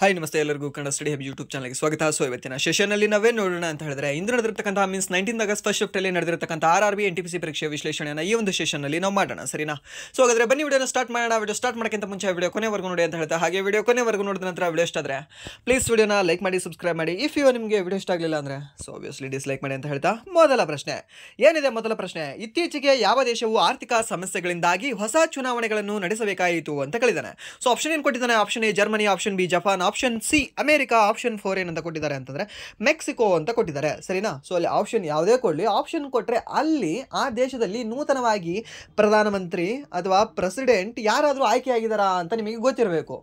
Hi ನಮಸ್ತೆ ಎಲ್ಲರಿಗೂ Kannada study hub YouTube ಚಾನಲ್ಗೆ ಸ್ವಾಗತ. ಸೊ ಇವತ್ತಿನ ಸೆಷನಲ್ಲಿ ನಾವೇ ನೋಡೋಣ ಅಂತ ಹೇಳಿದ್ರೆ ಇಂದು ನಡೆದಿರ್ತಕ್ಕಂಥ ಮೀನ್ಸ್ 19 ಆಗಸ್ಟ್ ಫಸ್ಟ್ ಶಿಫ್ಟಲ್ಲಿ ನಡೆದಿರ್ತಕ್ಕಂಥ RRB NTPC ಪರೀಕ್ಷೆ ವಿಶ್ಲೇಷಣೆಯನ್ನು ಈ ಒಂದು ಸೆಷನ್ನಲ್ಲಿ ನಾವು ಮಾಡೋಣ, ಸರಿನಾ? ಸೊ ಹಾಗಾದ್ರೆ ಬನ್ನಿ ವಿಡಿಯೋನ ಸ್ಟಾರ್ಟ್ ಮಾಡೋಣ. ವಿಡಿಯೋ ಸ್ಟಾರ್ಟ್ ಮಾಡೋಕ್ಕಿಂತ ಮುಂಚೆ ವಿಡಿಯೋ ಕೊನೆವರೆಗೂ ನೋಡಿ ಅಂತ ಹೇಳ್ತಾ, ಹಾಗೆ ವಿಡಿಯೋ ಕೊನೆವರೆಗೂ ನೋಡಿದ ನಂತರ ವಿಡಿಯೋ ಇಷ್ಟ ಆದರೆ ಪ್ಲೀಸ್ ವಿಡಿಯೋನ ಲೈಕ್ ಮಾಡಿ, ಸಬ್ಸ್ಕ್ರೈಬ್ ಮಾಡಿ. ಇಫ್ ನಿಮಗೆ ವಿಡಿಯೋ ಇಷ್ಟ ಆಗಲಿಲ್ಲ ಅಂದರೆ ಸೊ ಆಬ್ವಿಯಸ್ಲಿ ಡಿಸ್ಲೈಕ್ ಮಾಡಿ ಅಂತ ಹೇಳ್ತಾ ಮೊದಲ ಪ್ರಶ್ನೆ ಏನಿದೆ? ಮೊದಲ ಪ್ರಶ್ನೆ, ಇತ್ತೀಚೆಗೆ ಯಾವ ದೇಶವು ಆರ್ಥಿಕ ಸಮಸ್ಯೆಗಳಿಂದಾಗಿ ಹೊಸ ಚುನಾವಣೆಗಳನ್ನು ನಡೆಸಬೇಕಾಯಿತು ಅಂತ ಕೇಳಿದ್ದಾನೆ. ಸೊ ಆಪ್ಷನ್ ಏನು ಕೊಟ್ಟಿದ್ದಾನೆ? Option A Germany, option B Japan, option C America, option 4 ಏನಂತ ಕೊಟ್ಟಿದ್ದಾರೆ ಅಂತಂದ್ರೆ ಮೆಕ್ಸಿಕೋ ಅಂತ ಕೊಟ್ಟಿದ್ದಾರೆ, ಸರಿನಾ? ಸೊ ಅಲ್ಲಿ ಆಪ್ಷನ್ ಯಾವುದೇ ಕೊಡಲಿ, ಆಪ್ಷನ್ ಕೊಟ್ಟರೆ ಅಲ್ಲಿ ಆ ದೇಶದಲ್ಲಿ ನೂತನವಾಗಿ ಪ್ರಧಾನಮಂತ್ರಿ ಅಥವಾ ಪ್ರೆಸಿಡೆಂಟ್ ಯಾರಾದರೂ ಆಯ್ಕೆಯಾಗಿದ್ದಾರಾ ಅಂತ ನಿಮಗೆ ಗೊತ್ತಿರಬೇಕು,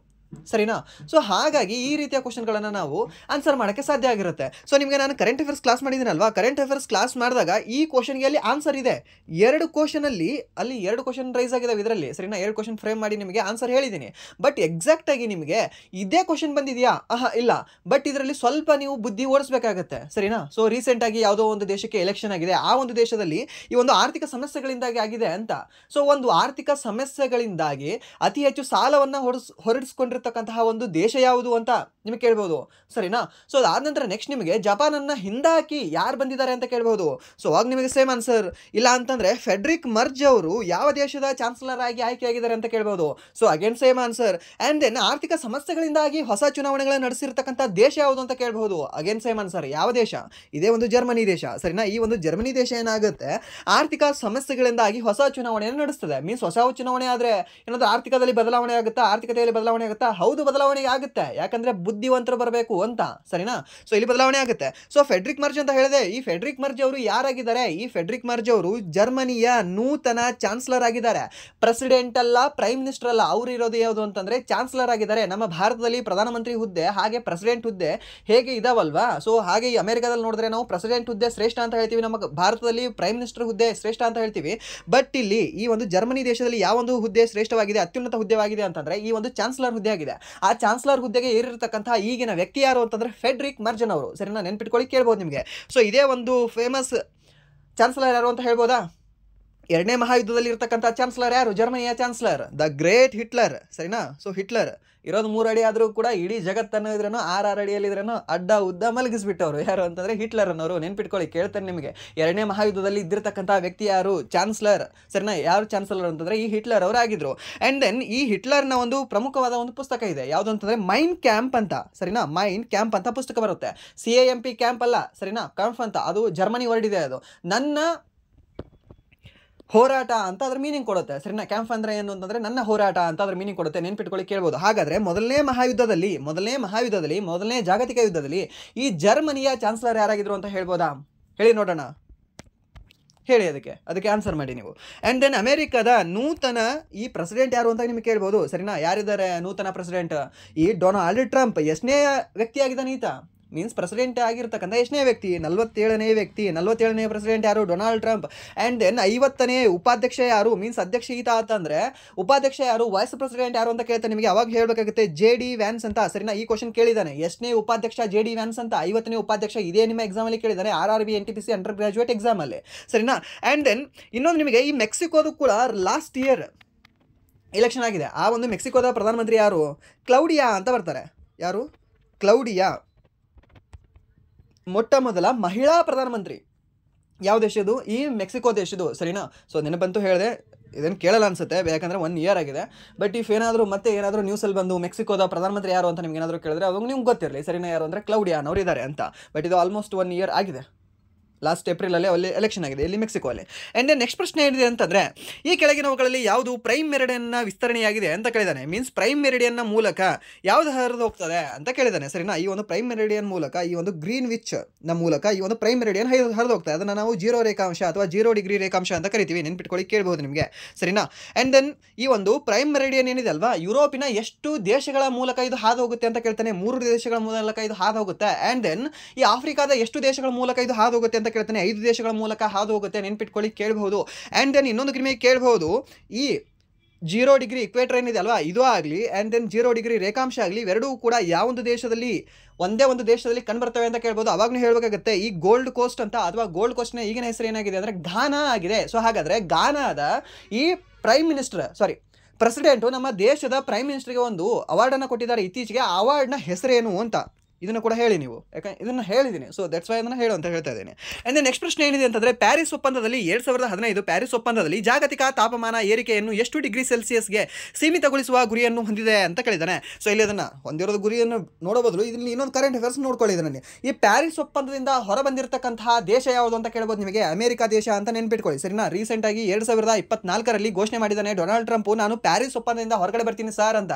ಸರಿನಾ? ಸೊ ಹಾಗಾಗಿ ಈ ರೀತಿಯ ಕ್ವಶನ್ಗಳನ್ನು ನಾವು ಆನ್ಸರ್ ಮಾಡೋಕ್ಕೆ ಸಾಧ್ಯ ಆಗಿರುತ್ತೆ. ಸೊ ನಿಮಗೆ ನಾನು ಕರೆಂಟ್ ಅಫೇರ್ಸ್ ಕ್ಲಾಸ್ ಮಾಡಿದ್ದೀನಲ್ವಾ, ಕರೆಂಟ್ ಅಫೇರ್ಸ್ ಕ್ಲಾಸ್ ಮಾಡಿದಾಗ ಈ ಕ್ವಶನ್ಗೆ ಅಲ್ಲಿ ಆನ್ಸರ್ ಇದೆ. ಎರಡು ಕ್ವಶನ್ ರೈಸ್ ಆಗಿದ್ದಾವೆ ಇದರಲ್ಲಿ, ಸರಿನಾ? 2 ಕ್ವಶನ್ ಫ್ರೇಮ್ ಮಾಡಿ ನಿಮಗೆ ಆನ್ಸರ್ ಹೇಳಿದ್ದೀನಿ. ಬಟ್ ಎಕ್ಸಾಕ್ಟ್ ಆಗಿ ನಿಮಗೆ ಇದೇ ಕ್ವಶನ್ ಬಂದಿದೆಯಾ? ಇಲ್ಲ. ಬಟ್ ಇದರಲ್ಲಿ ಸ್ವಲ್ಪ ನೀವು ಬುದ್ಧಿ ಓಡಿಸ್ಬೇಕಾಗತ್ತೆ, ಸರಿನಾ? ಸೊ ರೀಸೆಂಟ್ ಆಗಿ ಯಾವುದೋ ಒಂದು ದೇಶಕ್ಕೆ ಎಲೆಕ್ಷನ್ ಆಗಿದೆ, ಆ ಒಂದು ದೇಶದಲ್ಲಿ ಈ ಒಂದು ಆರ್ಥಿಕ ಸಮಸ್ಯೆಗಳಿಂದಾಗಿ ಆಗಿದೆ ಅಂತ. ಸೊ ಒಂದು ಆರ್ಥಿಕ ಸಮಸ್ಯೆಗಳಿಂದಾಗಿ ಅತಿ ಹೆಚ್ಚು ಸಾಲವನ್ನು ಹೊರಡಿಸ್ಕೊಂಡಿರ್ತಕ್ಕಂತಹ ಒಂದು ದೇಶ ಯಾವುದು ಅಂತ ನಿಮಗೆ ಕೇಳ್ಬೋದು, ಸರಿನಾ? ಸೊ ಅದಾದ ನಂತರ ನೆಕ್ಸ್ಟ್ ನಿಮಗೆ ಜಪಾನನ್ನ ಹಿಂದಾಕಿ ಯಾರು ಬಂದಿದ್ದಾರೆ ಅಂತ ಕೇಳ್ಬೋದು. ಸೊ ಅವಾಗ ನಿಮಗೆ ಸೇಮ್ ಆನ್ಸರ್. ಇಲ್ಲ ಅಂತಂದ್ರೆ ಫೆಡ್ರಿಕ್ ಮರ್ಜ್ ಅವರು ಯಾವ ದೇಶದ ಚಾನ್ಸಲರ್ ಆಗಿ ಆಯ್ಕೆಯಾಗಿದ್ದಾರೆ ಅಂತ ಕೇಳ್ಬೋದು. So again same answer. And then ಆರ್ಥಿಕ ಸಮಸ್ಯೆಗಳಿಂದಾಗಿ ಹೊಸ ಚುನಾವಣೆಗಳನ್ನು ನಡೆಸಿರ್ತಕ್ಕಂಥ ದೇಶ ಯಾವುದು ಅಂತ ಕೇಳ್ಬೋದು. Again same answer. ಯಾವ ದೇಶ? ಇದೇ ಒಂದು ಜರ್ಮನಿ ದೇಶ, ಸರಿನಾ? ಈ ಒಂದು ಜರ್ಮನಿ ದೇಶ ಏನಾಗುತ್ತೆ, ಆರ್ಥಿಕ ಸಮಸ್ಯೆಗಳಿಂದಾಗಿ ಹೊಸ ಚುನಾವಣೆಯನ್ನು ನಡೆಸ್ತದೆ. ಮೀನ್ಸ್ ಹೊಸ ಚುನಾವಣೆ ಆದರೆ ಏನಾದರೂ ಆರ್ಥಿಕದಲ್ಲಿ ಬದಲಾವಣೆ ಆಗುತ್ತಾ? ಆರ್ಥಿಕತೆಯಲ್ಲಿ ಬದಲಾವಣೆ ಆಗುತ್ತಾ? ಹೌದು, ಬದಲಾವಣೆ ಆಗುತ್ತೆ. ಯಾಕಂದ್ರೆ ಬುದ್ಧಿವಂತರು ಬರಬೇಕು ಅಂತ, ಸರಿನಾ? ಸೊ ಇಲ್ಲಿ ಬದಲಾವಣೆ ಆಗುತ್ತೆ. ಸೊ ಫೆಡ್ರಿಕ್ ಮರ್ಜ್ ಅಂತ ಹೇಳಿದೆ. ಈ ಫೆಡ್ರಿಕ್ ಮರ್ಜ್ ಅವರು ಯಾರಾಗಿದ್ದಾರೆ? ಈ ಫೆಡ್ರಿಕ್ ಮರ್ಜ್ ಅವರು ಜರ್ಮನಿಯ ನೂತನ ಚಾನ್ಸಲರ್ ಆಗಿದ್ದಾರೆ. ಪ್ರೆಸಿಡೆಂಟ್ ಅಲ್ಲ, ಪ್ರೈಮ್ ಮಿನಿಸ್ಟರ್ ಅಲ್ಲ, ಅವರು ಇರೋದು ಯಾವುದು ಅಂತಂದ್ರೆ ಚಾನ್ಸಲರ್ ಆಗಿದ್ದಾರೆ. ನಮ್ಮ ಭಾರತದಲ್ಲಿ ಪ್ರಧಾನಮಂತ್ರಿ ಹುದ್ದೆ ಹಾಗೆ ಪ್ರೆಸಿಡೆಂಟ್ ಹುದ್ದೆ ಹೇಗೆ ಇದಾವಲ್ವಾ? ಸೊ ಹಾಗೆ ಈ ಅಮೆರಿಕಾದಲ್ಲಿ ನೋಡಿದ್ರೆ ನಾವು ಪ್ರೆಸಿಡೆಂಟ್ ಹುದ್ದೆ ಶ್ರೇಷ್ಠ ಅಂತ ಹೇಳ್ತೀವಿ, ನಮ್ಮ ಭಾರತದಲ್ಲಿ ಪ್ರೈಮ್ ಮಿನಿಸ್ಟರ್ ಹುದ್ದೆ ಶ್ರೇಷ್ಠ ಅಂತ ಹೇಳ್ತೀವಿ. ಬಟ್ ಇಲ್ಲಿ ಈ ಒಂದು ಜರ್ಮನಿ ದೇಶದಲ್ಲಿ ಯಾವ ಒಂದು ಹುದ್ದೆ ಶ್ರೇಷ್ಠವಾಗಿದೆ, ಅತ್ಯುನ್ನತ ಹುದ್ದೆವಾಗಿದೆ ಅಂತಂದ್ರೆ ಈ ಒಂದು ಚಾನ್ಸಲರ್ ಹುದ್ದೆ ಆಗಿದೆ. ಆ ಚಾನ್ಸಲರ್ ಹುದ್ದೆಗೆ ಏರಿರ್ತಕ್ಕಂತಹ ಈಗಿನ ವ್ಯಕ್ತಿ ಯಾರು ಅಂತಂದ್ರೆ ಫೆಡ್ರಿಕ್ ಮರ್ಜನ್ ಅವರು, ಸರಿನಾ? ನೆನ್ಪಿಟ್ಕೊಳ್ಳಿ, ಕೇಳ್ಬೋದು ನಿಮಗೆ. ಸೊ ಇದೇ ಒಂದು ಫೇಮಸ್ ಚಾನ್ಸಲರ್ ಯಾರು ಅಂತ ಹೇಳ್ಬೋದಾ? 2ನೇ ಮಹಾಯುದ್ಧದಲ್ಲಿ ಇರ್ತಕ್ಕಂಥ ಚಾನ್ಸಲರ್ ಯಾರು? ಜರ್ಮನಿಯ ಚಾನ್ಸಲರ್ ದ ಗ್ರೇಟ್ ಹಿಟ್ಲರ್, ಸರಿನಾ? ಸೊ ಹಿಟ್ಲರ್ ಇರೋದು 3 ಅಡಿ ಆದರೂ ಕೂಡ ಇಡೀ ಜಗತ್ತನ್ನು ಇದ್ರೇನೋ 6 ಅಡಿಯಲ್ಲಿ ಇದ್ರೇನೋ ಅಡ್ಡ ಉದ್ದ ಮಲಗಿಸ್ಬಿಟ್ಟವರು. ಯಾರು ಅಂತಂದ್ರೆ ಹಿಟ್ಲರ್ ಅನ್ನೋರು. ನೆನ್ಪಿಟ್ಕೊಳ್ಳಿ, ಕೇಳ್ತಾನೆ ನಿಮಗೆ. 2ನೇ ಮಹಾಯುದ್ಧದಲ್ಲಿ ಇದ್ದಿರ್ತಕ್ಕಂಥ ವ್ಯಕ್ತಿ ಯಾರು? ಚಾನ್ಸಲರ್, ಸರಿನಾ? ಯಾರು ಚಾನ್ಸಲರ್ ಅಂತಂದ್ರೆ ಈ ಹಿಟ್ಲರ್ ಅವರು ಆಗಿದ್ರು. ಅಂಡ್ ದೆನ್ ಈ ಹಿಟ್ಲರ್ನ ಒಂದು ಪ್ರಮುಖವಾದ ಒಂದು ಪುಸ್ತಕ ಇದೆ, ಯಾವುದು ಅಂತಂದ್ರೆ ಮೈನ್ ಕ್ಯಾಂಪ್ ಅಂತ, ಸರಿನಾ? ಮೈನ್ ಕ್ಯಾಂಪ್ ಅಂತ ಪುಸ್ತಕ ಬರುತ್ತೆ. CAMP ಕ್ಯಾಂಪ್ ಅಲ್ಲ, ಸರಿನಾ? ಕ್ಯಾಂಪ್ ಅಂತ, ಅದು ಜರ್ಮನಿ ವರ್ಡ್ ಇದೆ. ಅದು ನನ್ನ ಹೋರಾಟ ಅಂತ ಅದ್ರ ಮೀನಿಂಗ್ ಕೊಡುತ್ತೆ, ಸರಿನಾ? ಕ್ಯಾಂಪ್ ಅಂದ್ರೆ ಏನು ಅಂತಂದ್ರೆ ನನ್ನ ಹೋರಾಟ ಅಂತ ಅದ್ರ ಮೀನಿಂಗ್ ಕೊಡುತ್ತೆ. ನೆನ್ಪಿಟ್ಕೊಳ್ಳಿ, ಕೇಳ್ಬೋದು. ಹಾಗಾದ್ರೆ ಮೊದಲನೇ ಜಾಗತಿಕ ಯುದ್ಧದಲ್ಲಿ ಈ ಜರ್ಮನಿಯ ಚಾನ್ಸಲರ್ ಯಾರಾಗಿದ್ರು ಅಂತ ಹೇಳ್ಬೋದಾ? ಹೇಳಿ ನೋಡೋಣ, ಹೇಳಿ. ಅದಕ್ಕೆ ಆನ್ಸರ್ ಮಾಡಿ ನೀವು. ಆ್ಯಂಡ್ ದೆನ್ ಅಮೆರಿಕದ ನೂತನ ಈ ಪ್ರೆಸಿಡೆಂಟ್ ಯಾರು ಅಂತ ನಿಮಗೆ ಕೇಳ್ಬೋದು, ಸರಿನಾ? ಯಾರಿದ್ದಾರೆ ನೂತನ ಪ್ರೆಸಿಡೆಂಟ್? ಈ ಡೊನಾಲ್ಡ್ ಟ್ರಂಪ್. ಎಷ್ಟನೇ ವ್ಯಕ್ತಿ ಆಗಿದ್ದಾನೆ ಈತ? ಮೀನ್ಸ್ ಪ್ರೆಸಿಡೆಂಟ್ ಆಗಿರ್ತಕ್ಕಂಥ ಎಷ್ಟನೇ ವ್ಯಕ್ತಿ? 47ನೇ ಪ್ರೆಸಿಡೆಂಟ್ ಯಾರು? Donald Trump. ಆ್ಯಂಡ್ ದೆನ್ 50ನೇ ಉಪಾಧ್ಯಕ್ಷ ಯಾರು? ಮೀನ್ಸ್ ಅಧ್ಯಕ್ಷ ಈತ ಅಂತಂದ್ರೆ ಉಪಾಧ್ಯಕ್ಷ ಯಾರು? ವೈಸ್ ಪ್ರೆಸಿಡೆಂಟ್ ಯಾರು ಅಂತ ಕೇಳ್ತಾನೆ. ನಿಮಗೆ ಅವಾಗ ಹೇಳಬೇಕಾಗುತ್ತೆ JD ವ್ಯಾನ್ಸ್ ಅಂತ, ಸರಿನಾ? ಈ ಕ್ವಶನ್ ಕೇಳಿದ್ದಾನೆ. ಎಷ್ಟನೇ ಉಪಾಧ್ಯಕ್ಷ? JD ವ್ಯಾನ್ಸ್ ಅಂತ. 50ನೇ ಉಪಾಧ್ಯಕ್ಷ. ಇದೇ ನಿಮ್ಮ ಎಕ್ಸಾಮಲ್ಲಿ ಕೇಳಿದ್ದಾನೆ, RRB NTPC ಅಂಡರ್ ಗ್ರಾಜುಯೇಟ್ ಎಕ್ಸಾಮಲ್ಲಿ, ಸರಿನಾ? ಆ್ಯಂಡ್ ದೆನ್ ಇನ್ನೊಂದು ನಿಮಗೆ ಈ ಮೆಕ್ಸಿಕೋದು ಕೂಡ ಲಾಸ್ಟ್ ಇಯರ್ ಎಲೆಕ್ಷನ್ ಆಗಿದೆ. ಆ ಒಂದು ಮೆಕ್ಸಿಕೋದ ಪ್ರಧಾನಮಂತ್ರಿ ಯಾರು? ಕ್ಲೌಡಿಯಾ ಅಂತ ಬರ್ತಾರೆ. ಯಾರು? ಕ್ಲೌಡಿಯಾ. ಮೊಟ್ಟ ಮೊದಲ ಮಹಿಳಾ ಪ್ರಧಾನಮಂತ್ರಿ. ಯಾವ ದೇಶದ್ದು? ಈ ಮೆಕ್ಸಿಕೋ ದೇಶದ್ದು, ಸರಿನಾ? ಸೊ ನೆನಪಂತೂ ಹೇಳಿದೆ, ಇದನ್ನು ಕೇಳಲ್ಲ ಅನ್ಸುತ್ತೆ, ಯಾಕಂದರೆ 1 ಇಯರ್ ಆಗಿದೆ. ಬಟ್ ಇಫ್ ಏನಾದರೂ ನ್ಯೂಸಲ್ಲಿ ಬಂದು ಮೆಕ್ಸಿಕೋದ ಪ್ರಧಾನಮಂತ್ರಿ ಯಾರು ಅಂತ ನಿಮ್ಗೆ ಏನಾದರೂ ಕೇಳಿದ್ರೆ ಅವಾಗ ನಿಮ್ಗೆ ಗೊತ್ತಿರಲಿ, ಸರಿನಾ? ಯಾರು ಅಂದರೆ ಕ್ಲೌಡಿಯಾ ಅನ್ನೋರು ಇದ್ದಾರೆ ಅಂತ. ಬಟ್ ಇದು ಆಲ್ಮೋಸ್ಟ್ 1 ಇಯರ್ ಆಗಿದೆ. ಲಾಸ್ಟ್ ಏಪ್ರಿಲಲ್ಲಿ ಅಲ್ಲಿ ಎಲೆಕ್ಷನ್ ಆಗಿದೆ, ಇಲ್ಲಿ ಮೆಕ್ಸಿಕೋ ಅಲ್ಲಿ. ಆ್ಯಂಡ್ ನೆಕ್ಸ್ಟ್ ಪ್ರಶ್ನೆ ಏನಿದೆ ಅಂತಂದರೆ ಈ ಕೆಳಗಿನವುಗಳಲ್ಲಿ ಯಾವುದು ಪ್ರೈಮ್ ಮೆರಿಡಿಯನ್ನ ವಿಸ್ತರಣೆಯಾಗಿದೆ ಅಂತ ಕೇಳಿದ್ದಾನೆ. ಮೀನ್ಸ್ ಪ್ರೈಮ್ ಮೆರಿಡಿಯನ್ನ ಮೂಲಕ ಯಾವುದು ಹರಿದು ಹೋಗ್ತದೆ ಅಂತ ಕೇಳಿದ್ದಾನೆ, ಸರಿನಾ? ಈ ಒಂದು ಪ್ರೈಮ್ ಮೆರಿಡಿಯನ್ ಮೂಲಕ, ಈ ಒಂದು ಗ್ರೀನ್ ವಿಚ್ ನ ಮೂಲಕ ಈ ಒಂದು ಪ್ರೈಮ್ ಮೆರಿಡಿಯನ್ ಹರಿದು ಹೋಗ್ತದೆ. ಅದನ್ನು ನಾವು 0 ರೇಖಾಂಶ ಅಥವಾ 0 ಡಿಗ್ರಿ ರೇಖಾಂಶ ಅಂತ ಕರಿತೀವಿ. ನೆನ್ಪಿಟ್ಕೊಳ್ಳಿ, ಕೇಳ್ಬೋದು ನಿಮಗೆ, ಸರಿನಾ? ಆ್ಯಂಡ್ ದೆನ್ ಈ ಒಂದು ಪ್ರೈಮ್ ಮೆರಿಡಿಯನ್ ಏನಿದೆ ಅಲ್ವಾ, ಯುರೋಪಿನ ಎಷ್ಟು ದೇಶಗಳ ಮೂಲಕ ಇದು ಹಾದು ಹೋಗುತ್ತೆ ಅಂತ ಕೇಳ್ತಾನೆ. 3 ದೇಶಗಳ ಮೂಲಕ ಇದು ಹಾದು ಹೋಗುತ್ತೆ. ಆ್ಯಂಡ್ ದೆನ್ ಈ ಆಫ್ರಿಕಾದ ಎಷ್ಟು ದೇಶಗಳ ಮೂಲಕ ಇದು ಹಾದು ಹೋಗುತ್ತೆ ಅಂತ ಕೇಳ್ತಾನೆ. 5 ದೇಶಗಳ ಮೂಲಕ ಹಾದು ಹೋಗುತ್ತೆ. ನೆನ್ಪಿಟ್ಕೊಳ್ಳಿ, ಕೇಳಬಹುದು. ಆ್ಯಂಡ್ ದೆನ್ ಇನ್ನೊಂದು ನಿಮಗೆ ಕೇಳಬಹುದು, ಈ 0 ಡಿಗ್ರಿ ಇಕ್ವೇಟರ್ ಏನಿದೆ ಅಲ್ವಾ, ಇದು ಆಗಲಿ ಆ್ಯಂಡ್ ದೆನ್ 0 ಡಿಗ್ರಿ ರೇಖಾಂಶ ಆಗಲಿ, ಇವೆರಡೂ ಕೂಡ ಒಂದೇ ಒಂದು ದೇಶದಲ್ಲಿ ಕಂಡುಬರ್ತವೆ ಅಂತ ಕೇಳ್ಬೋದು. ಅವಾಗಲೂ ಹೇಳಬೇಕಾಗುತ್ತೆ ಈ ಗೋಲ್ಡ್ ಕೋಸ್ಟ್ ಅಂತ, ಅಥವಾ ಗೋಲ್ಡ್ ಕೋಸ್ಟ್ನ ಈಗಿನ ಹೆಸರು ಏನಾಗಿದೆ ಅಂದರೆ ಘಾನಾ ಆಗಿದೆ. ಸೊ ಹಾಗಾದರೆ ಘಾನಾದ ಈ ಪ್ರೈಮ್ ಮಿನಿಸ್ಟರ್ ಪ್ರೆಸಿಡೆಂಟು ನಮ್ಮ ದೇಶದ ಪ್ರೈಮ್ ಮಿನಿಸ್ಟರ್ಗೆ ಒಂದು ಅವಾರ್ಡನ್ನು ಕೊಟ್ಟಿದ್ದಾರೆ ಇತ್ತೀಚೆಗೆ. ಆ ಅವಾರ್ಡ್ನ ಹೆಸರೇನು ಅಂತ ಇದನ್ನು ಕೂಡ ಹೇಳಿ ನೀವು, ಯಾಕಂದ್ರೆ ಇದನ್ನು ಹೇಳಿದ್ದೀನಿ. ಸೊ ದಟ್ಸ್ ವೈ ಅದನ್ನು ಹೇಳು ಅಂತ ಹೇಳ್ತಾ ಇದ್ದೀನಿ. ಆ್ಯಂಡ್ ನೆಕ್ಸ್ಟ್ ಪ್ರಶ್ನೆ ಏನಿದೆ ಅಂತಂದರೆ, ಪ್ಯಾರಿಸ್ ಒಪ್ಪಂದದಲ್ಲಿ 2015 ಪ್ಯಾರಿಸ್ ಒಪ್ಪಂದದಲ್ಲಿ ಜಾಗತಿಕ ತಾಪಮಾನ ಏರಿಕೆಯನ್ನು ಎಷ್ಟು ಡಿಗ್ರಿ ಸೆಲ್ಸಿಯಸ್ಗೆ ಸೀಮಿತಗೊಳಿಸುವ ಗುರಿಯನ್ನು ಹೊಂದಿದೆ ಅಂತ ಕೇಳಿದ್ದಾನೆ. ಸೊ ಇಲ್ಲಿ ಅದನ್ನು ಹೊಂದಿರೋದು ಗುರಿಯನ್ನು ನೋಡೋ ಬದಲು ಇಲ್ಲಿ ಇನ್ನೊಂದು ಕರೆಂಟ್ ಅಫೇರ್ಸ್ ನೋಡ್ಕೊಳ್ಳಿ. ಇದರಲ್ಲಿ ಈ ಪ್ಯಾರಿಸ್ ಒಪ್ಪಂದದಿಂದ ಹೊರ ಬಂದಿರತಕ್ಕಂತಹ ದೇಶ ಯಾವುದು ಅಂತ ಕೇಳ್ಬೋದು ನಿಮಗೆ. ಅಮೆರಿಕ ದೇಶ ಅಂತ ನೆನ್ಪಿಟ್ಕೊಳ್ಳಿ, ಸರಿನಾ. ರೀಸೆಂಟಾಗಿ 2024ರಲ್ಲಿ ಘೋಷಣೆ ಮಾಡಿದ್ದಾನೆ ಡೊನಾಲ್ಡ್ ಟ್ರಂಪ್, ನಾನು ಪ್ಯಾರಿಸ್ ಒಪ್ಪಂದದಿಂದ ಹೊರಗಡೆ ಬರ್ತೀನಿ ಸರ್ ಅಂತ.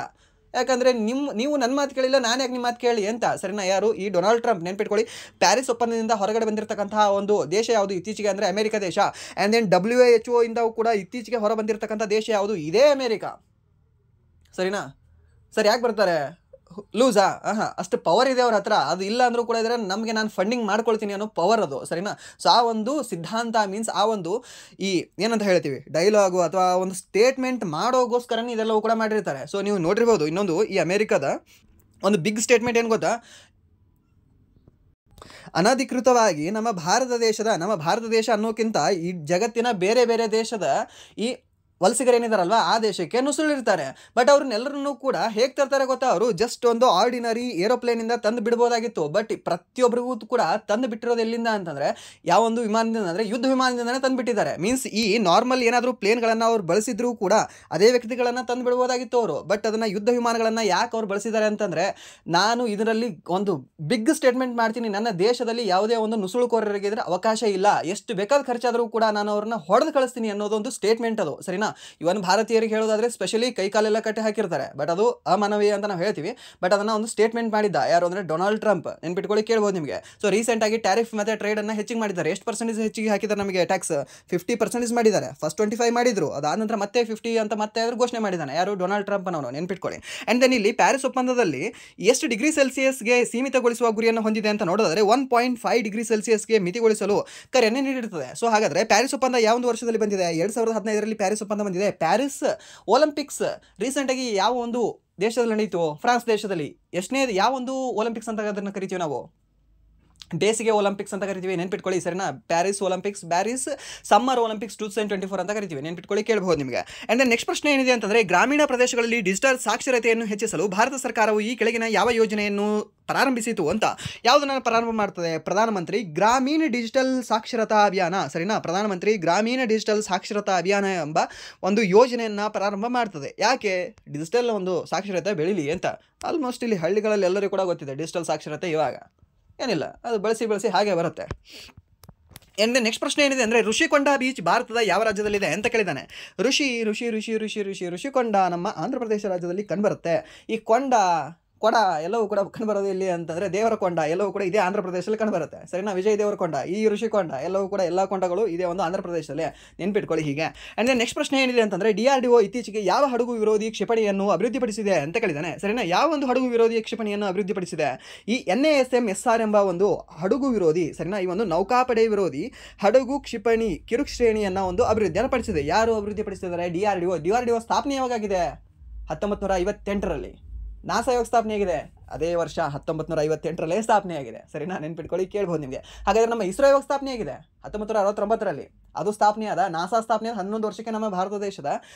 ಯಾಕಂದರೆ ನೀವು ನನ್ನ ಮಾತು ಕೇಳಿಲ್ಲ, ನಾನು ಯಾಕೆ ನಿಮ್ಮ ಮಾತು ಕೇಳಿ ಅಂತ, ಸರಿನಾ. ಯಾರು? ಈ ಡೊನಾಲ್ಡ್ ಟ್ರಂಪ್. ನೆನ್ಪಿಟ್ಕೊಳ್ಳಿ, ಪ್ಯಾರಿಸ್ ಒಪ್ಪಂದದಿಂದ ಹೊರಗಡೆ ಬಂದಿರತಕ್ಕಂತಹ ಒಂದು ದೇಶ ಯಾವುದು ಇತ್ತೀಚೆಗೆ ಅಂದರೆ ಅಮೆರಿಕ ದೇಶ. ಆ್ಯಂಡ್ ದೆನ್ WHO ಇಂದ ಕೂಡ ಇತ್ತೀಚೆಗೆ ಹೊರ ಬಂದಿರತಕ್ಕಂಥ ದೇಶ ಯಾವುದು? ಇದೇ ಅಮೆರಿಕ, ಸರಿನಾ. ಸರ್ ಯಾಕೆ ಬರ್ತಾರೆ? ಲೂಸಾ? ಅಷ್ಟು ಪವರ್ ಇದೆ ಅವ್ರ ಹತ್ರ. ಅದು ಇಲ್ಲ ಅಂದರೂ ಕೂಡ ಇದ್ರೆ ನಮಗೆ ನಾನು ಫಂಡಿಂಗ್ ಮಾಡ್ಕೊಳ್ತೀನಿ ಅನ್ನೋ ಪವರ್ ಅದು, ಸರಿನಾ. ಸೊ ಆ ಒಂದು ಸಿದ್ಧಾಂತ ಮೀನ್ಸ್ ಆ ಒಂದು ಈ ಏನಂತ ಹೇಳ್ತೀವಿ ಡೈಲಾಗು ಅಥವಾ ಒಂದು ಸ್ಟೇಟ್ಮೆಂಟ್ ಮಾಡೋಗೋಸ್ಕರನೇ ಇದೆಲ್ಲವೂ ಕೂಡ ಮಾಡಿರ್ತಾರೆ. ಸೊ ನೀವು ನೋಡಿರ್ಬೋದು. ಇನ್ನೊಂದು ಈ ಅಮೆರಿಕದ ಒಂದು ಬಿಗ್ ಸ್ಟೇಟ್ಮೆಂಟ್ ಏನು ಗೊತ್ತಾ? ಅನಧಿಕೃತವಾಗಿ ನಮ್ಮ ಭಾರತ ದೇಶ ಅನ್ನೋಕ್ಕಿಂತ ಈ ಜಗತ್ತಿನ ಬೇರೆ ಬೇರೆ ದೇಶದ ಈ ವಲಸಿಗರೇನಿದಾರಲ್ವ ಆ ದೇಶಕ್ಕೆ ನುಸುಳಿರ್ತಾರೆ. ಬಟ್ ಅವ್ರನ್ನೆಲ್ಲರನ್ನೂ ಕೂಡ ಹೇಗೆ ತರ್ತಾರೆ ಗೊತ್ತಾ? ಅವರು ಜಸ್ಟ್ ಒಂದು ಆರ್ಡಿನರಿ ಏರೋಪ್ಲೇನಿಂದ ತಂದು ಬಿಡ್ಬೋದಾಗಿತ್ತು. ಬಟ್ ಪ್ರತಿಯೊಬ್ಬರಿಗೂ ಕೂಡ ತಂದು ಬಿಟ್ಟಿರೋದು ಎಲ್ಲಿಂದ ಅಂತಂದರೆ ಯಾವೊಂದು ವಿಮಾನದಿಂದ ಅಂದರೆ ಯುದ್ಧ ವಿಮಾನದಿಂದನೇ ತಂದು ಬಿಟ್ಟಿದ್ದಾರೆ. ಮೀನ್ಸ್ ಈ ನಾರ್ಮಲ್ ಏನಾದರೂ ಪ್ಲೇನ್ಗಳನ್ನು ಅವ್ರು ಬಳಸಿದ್ರೂ ಕೂಡ ಅದೇ ವ್ಯಕ್ತಿಗಳನ್ನು ತಂದು ಬಿಡ್ಬೋದಾಗಿತ್ತು ಅವರು. ಬಟ್ ಅದನ್ನು ಯುದ್ಧ ವಿಮಾನಗಳನ್ನು ಯಾಕೆ ಅವ್ರು ಬಳಸಿದ್ದಾರೆ ಅಂತಂದರೆ, ನಾನು ಇದರಲ್ಲಿ ಒಂದು ಬಿಗ್ ಸ್ಟೇಟ್ಮೆಂಟ್ ಮಾಡ್ತೀನಿ, ನನ್ನ ದೇಶದಲ್ಲಿ ಯಾವುದೇ ಒಂದು ನುಸುಳುಕೋರರಿಗೆ ಇದ್ರೆ ಅವಕಾಶ ಇಲ್ಲ, ಎಷ್ಟು ಬೇಕಾದ ಖರ್ಚಾದರೂ ಕೂಡ ನಾನು ಅವ್ರನ್ನ ಹೊಡೆದು ಕಳಿಸ್ತೀನಿ ಅನ್ನೋದೊಂದು ಸ್ಟೇಟ್ಮೆಂಟ್ ಅದು, ಸರಿನಾ. ಇವನ್ ಭಾರತೀಯರಿಗೆ ಹೇಳೋದಾದ್ರೆ ಸ್ಪೆಷಲಿ ಕೈಕಾಲೆಲ್ಲ ಕಟ್ಟಿ ಹಾಕಿರ್ತಾರೆ. ಬಟ್ ಅದು ಅಮಾನವೀಯ ಅಂತ ನಾವು ಹೇಳ್ತೀವಿ. ಬಟ್ ಅದನ್ನ ಒಂದು ಸ್ಟೇಟ್ಮೆಂಟ್ ಮಾಡಿದ್ದ ಯಾರು ಅಂದರೆ ಡೊನಾಲ್ಡ್ ಟ್ರಂಪ್. ನೆನ್ಪಿಟ್ಕೊಳ್ಳಿ, ಕೇಳ್ಬೋದು ನಿಮಗೆ. ಸೊ ರೀಸೆಂಟಾಗಿ ಟ್ಯಾರಿಫ್ ಮತ್ತು ಟ್ರೇಡನ್ನು ಹೆಚ್ಚಿಗೆ ಮಾಡಿದ್ದಾರೆ. ಎಷ್ಟು ಪರ್ಸೆಂಟೇಜ್ ಹೆಚ್ಚಿಗೆ ಹಾಕಿದ್ದಾರೆ ನಮಗೆ? ಟ್ಯಾಕ್ಸ್ 50% ಮಾಡಿದ್ದಾರೆ. ಫಸ್ಟ್ 25 ಮಾಡಿದ್ರು, ಅದಾದ ನಂತರ ಮತ್ತೆ 50 ಅಂತ ಮತ್ತೆ ಆದರೂ ಘೋಷಣೆ ಮಾಡಿದ್ದಾನೆ ಯಾರು? ಡೊನಾಲ್ಡ್ ಟ್ರಂಪ್ ಅನ್ನೋನು, ನೆನ್ಪಿಟ್ಕೊಳ್ಳಿ. ಆ್ಯಂಡ್ ದೆನ್ ಇಲ್ಲಿ ಪ್ಯಾರಿಸ್ ಒಪ್ಪಂದದಲ್ಲಿ ಎಷ್ಟು ಡಿಗ್ರಿ ಸೆಲ್ಸಿಯಸ್ಗೆ ಸೀಮಿತಗೊಳಿಸುವ ಗುರಿಯನ್ನು ಹೊಂದಿದೆ ಅಂತ ನೋಡೋದಾದ್ರೆ 1.5 ಡಿಗ್ರಿ ಸೆಲ್ಸಿಯಸ್ಗೆ ಮಿತಿಗೊಳಿಸಲು ಕರೆಯನ್ನು ನೀಡಿರುತ್ತದೆ. ಸೊ ಹಾಗಾದರೆ ಪ್ಯಾರಿಸ್ ಒಪ್ಪಂದ ಯಾವ ಒಂದು ವರ್ಷದಲ್ಲಿ ಬಂದಿದೆ? 2015ರಲ್ಲಿ ಪ್ಯಾರಿಸ್ ಒಪ್ಪಂದ ಬಂದಿದೆ. ಪ್ಯಾರಿಸ್ ಒಲಿಂಪಿಕ್ಸ್ ರೀಸೆಂಟಾಗಿ ಯಾವ ಒಂದು ದೇಶದಲ್ಲಿ ನಡೀತು? ಫ್ರಾನ್ಸ್ ದೇಶದಲ್ಲಿ. ಯಾವ ಒಂದು ಒಲಿಂಪಿಕ್ಸ್ ಅಂತ ಅದನ್ನು ಕರಿತೀವಿ ನಾವು? ಬೇಸಿಗೆ ಒಲಿಂಪಿಕ್ಸ್ ಅಂತ ಕರಿತೀವಿ, ನೆನ್ಪಿಟ್ಕೊಳ್ಳಿ, ಸರಿನಾ. ಪ್ಯಾರಿಸ್ ಸಮ್ಮರ್ ಒಲಿಂಪಿಕ್ಸ್ 2024 ಅಂತ ಕರಿತೀವಿ, ನೆನ್ಪಿಟ್ಕೊಳ್ಳಿ, ಕೇಳಬಹುದು ನಿಮಗೆ. ಆ್ಯಂಡ್ ದೆನ್ ನೆಕ್ಸ್ಟ್ ಪ್ರಶ್ನೆ ಏನಿದೆ ಅಂತಂದರೆ, ಗ್ರಾಮೀಣ ಪ್ರದೇಶಗಳಲ್ಲಿ ಡಿಜಿಟಲ್ ಸಾಕ್ಷರತೆಯನ್ನು ಹೆಚ್ಚಿಸಲು ಭಾರತ ಸರ್ಕಾರವು ಈ ಕೆಳಗಿನ ಯಾವ ಯೋಜನೆಯನ್ನು ಪ್ರಾರಂಭಿಸಿತು ಅಂತ? ಯಾವುದನ್ನು ಪ್ರಾರಂಭ ಮಾಡ್ತದೆ? ಪ್ರಧಾನಮಂತ್ರಿ ಗ್ರಾಮೀಣ ಡಿಜಿಟಲ್ ಸಾಕ್ಷರತಾ ಅಭಿಯಾನ, ಸರಿನಾ. ಪ್ರಧಾನಮಂತ್ರಿ ಗ್ರಾಮೀಣ ಡಿಜಿಟಲ್ ಸಾಕ್ಷರತಾ ಅಭಿಯಾನ ಎಂಬ ಒಂದು ಯೋಜನೆಯನ್ನು ಪ್ರಾರಂಭ ಮಾಡ್ತದೆ. ಯಾಕೆ? ಡಿಜಿಟಲ್ ಒಂದು ಸಾಕ್ಷರತೆ ಬೆಳೀಲಿ ಅಂತ. ಆಲ್ಮೋಸ್ಟ್ ಇಲ್ಲಿ ಹಳ್ಳಿಗಳಲ್ಲಿ ಎಲ್ಲರಿಗೂ ಕೂಡ ಗೊತ್ತಿದೆ ಡಿಜಿಟಲ್ ಸಾಕ್ಷರತೆ. ಇವಾಗ ಏನಿಲ್ಲ, ಅದು ಬಳಸಿ ಹಾಗೆ ಬರುತ್ತೆ. ಆ್ಯಂಡ್ ನೆಕ್ಸ್ಟ್ ಪ್ರಶ್ನೆ ಏನಿದೆ ಅಂದರೆ, ಋಷಿಕೊಂಡ ಬೀಚ್ ಭಾರತದ ಯಾವ ರಾಜ್ಯದಲ್ಲಿದೆ ಅಂತ ಕೇಳಿದ್ದಾನೆ. ಋಷಿಕೊಂಡ ನಮ್ಮ ಆಂಧ್ರ ಪ್ರದೇಶ ರಾಜ್ಯದಲ್ಲಿ ಕಂಡುಬರುತ್ತೆ. ಈ ಕೊಡ ಎಲ್ಲವೂ ಕೂಡ ಕಂಡುಬರೋದು ಇಲ್ಲಿ ಅಂತಂದರೆ ದೇವರ ಕೊಂಡ ಎಲ್ಲವೂ ಕೂಡ ಇದೇ ಆಂಧ್ರ ಪ್ರದೇಶದಲ್ಲಿ ಕಂಡುಬರುತ್ತೆ, ಸರಿನಾ. ವಿಜಯ್ ದೇವರ ಕೊಂಡ, ಈ ಋಷಿಕೊಂಡ ಎಲ್ಲವೂ ಕೂಡ ಎಲ್ಲ ಕೊಂಡಗಳು ಇದೇ ಒಂದು ಆಂಧ್ರ ಪ್ರದೇಶದಲ್ಲಿ, ನೆನ್ಪಿಟ್ಕೊಳ್ಳಿ ಹೀಗೆ. ಆ್ಯಂಡ್ ನೆಕ್ಸ್ಟ್ ಪ್ರಶ್ನೆ ಏನಿದೆ ಅಂತಂದರೆ, DRDO ಇತ್ತೀಚೆಗೆ ಯಾವ ಹಡಗು ವಿರೋಧಿ ಕ್ಷಿಪಣಿಯನ್ನು ಅಭಿವೃದ್ಧಿಪಡಿಸಿದೆ ಅಂತ ಕೇಳಿದ್ದಾನೆ, ಸರಿನಾ. ಯಾವ ಒಂದು ಹಡಗು ವಿರೋಧಿ ಕ್ಷಿಪಣಿಯನ್ನು ಅಭಿವೃದ್ಧಿಪಡಿಸಿದೆ? ಈ NASM-SR ಎಂಬ ಒಂದು ಹಡಗು ವಿರೋಧಿ, ಸರಿನಾ. ಈ ಒಂದು ನೌಕಾಪಡೆ ವಿರೋಧಿ ಹಡಗು ಕ್ಷಿಪಣಿ ಕಿರು ಶ್ರೇಣಿಯನ್ನು ಒಂದು ಅಭಿವೃದ್ಧಿಯನ್ನು ಪಡಿಸಿದೆ. ಯಾರು ಅಭಿವೃದ್ಧಿಪಡಿಸಿದ್ದಾರೆ? DRDO ಸ್ಥಾಪನೆ ಯಾವಾಗಿದೆ? 1958ರಲ್ಲಿ. ನಾಸಾ ಯಾವಾಗ ಸ್ಥಾಪನೆ ಆಗಿದೆ? ಅದೇ ವರ್ಷ 1958ರಲ್ಲೇ ಸ್ಥಾಪನೆ ಆಗಿದೆ, ಸರಿನಾ. ನೆನ್ಪಿಟ್ಕೊಳ್ಳಿ, ಕೇಳ್ಬೋದು ನಿಮಗೆ. ಹಾಗಾದರೆ ನಮ್ಮ ಇಸ್ರೋ ಯಾವಾಗ ಸ್ಥಾಪನೆ ಆಗಿದೆ? 1969ರಲ್ಲಿ ಅದು ಸ್ಥಾಪನೆ ಆದ. ನಾಸಾ ಸ್ಥಾಪನೆ 11 ವರ್ಷಕ್ಕೆ ನಮ್ಮ ಭಾರತ ದೇಶದ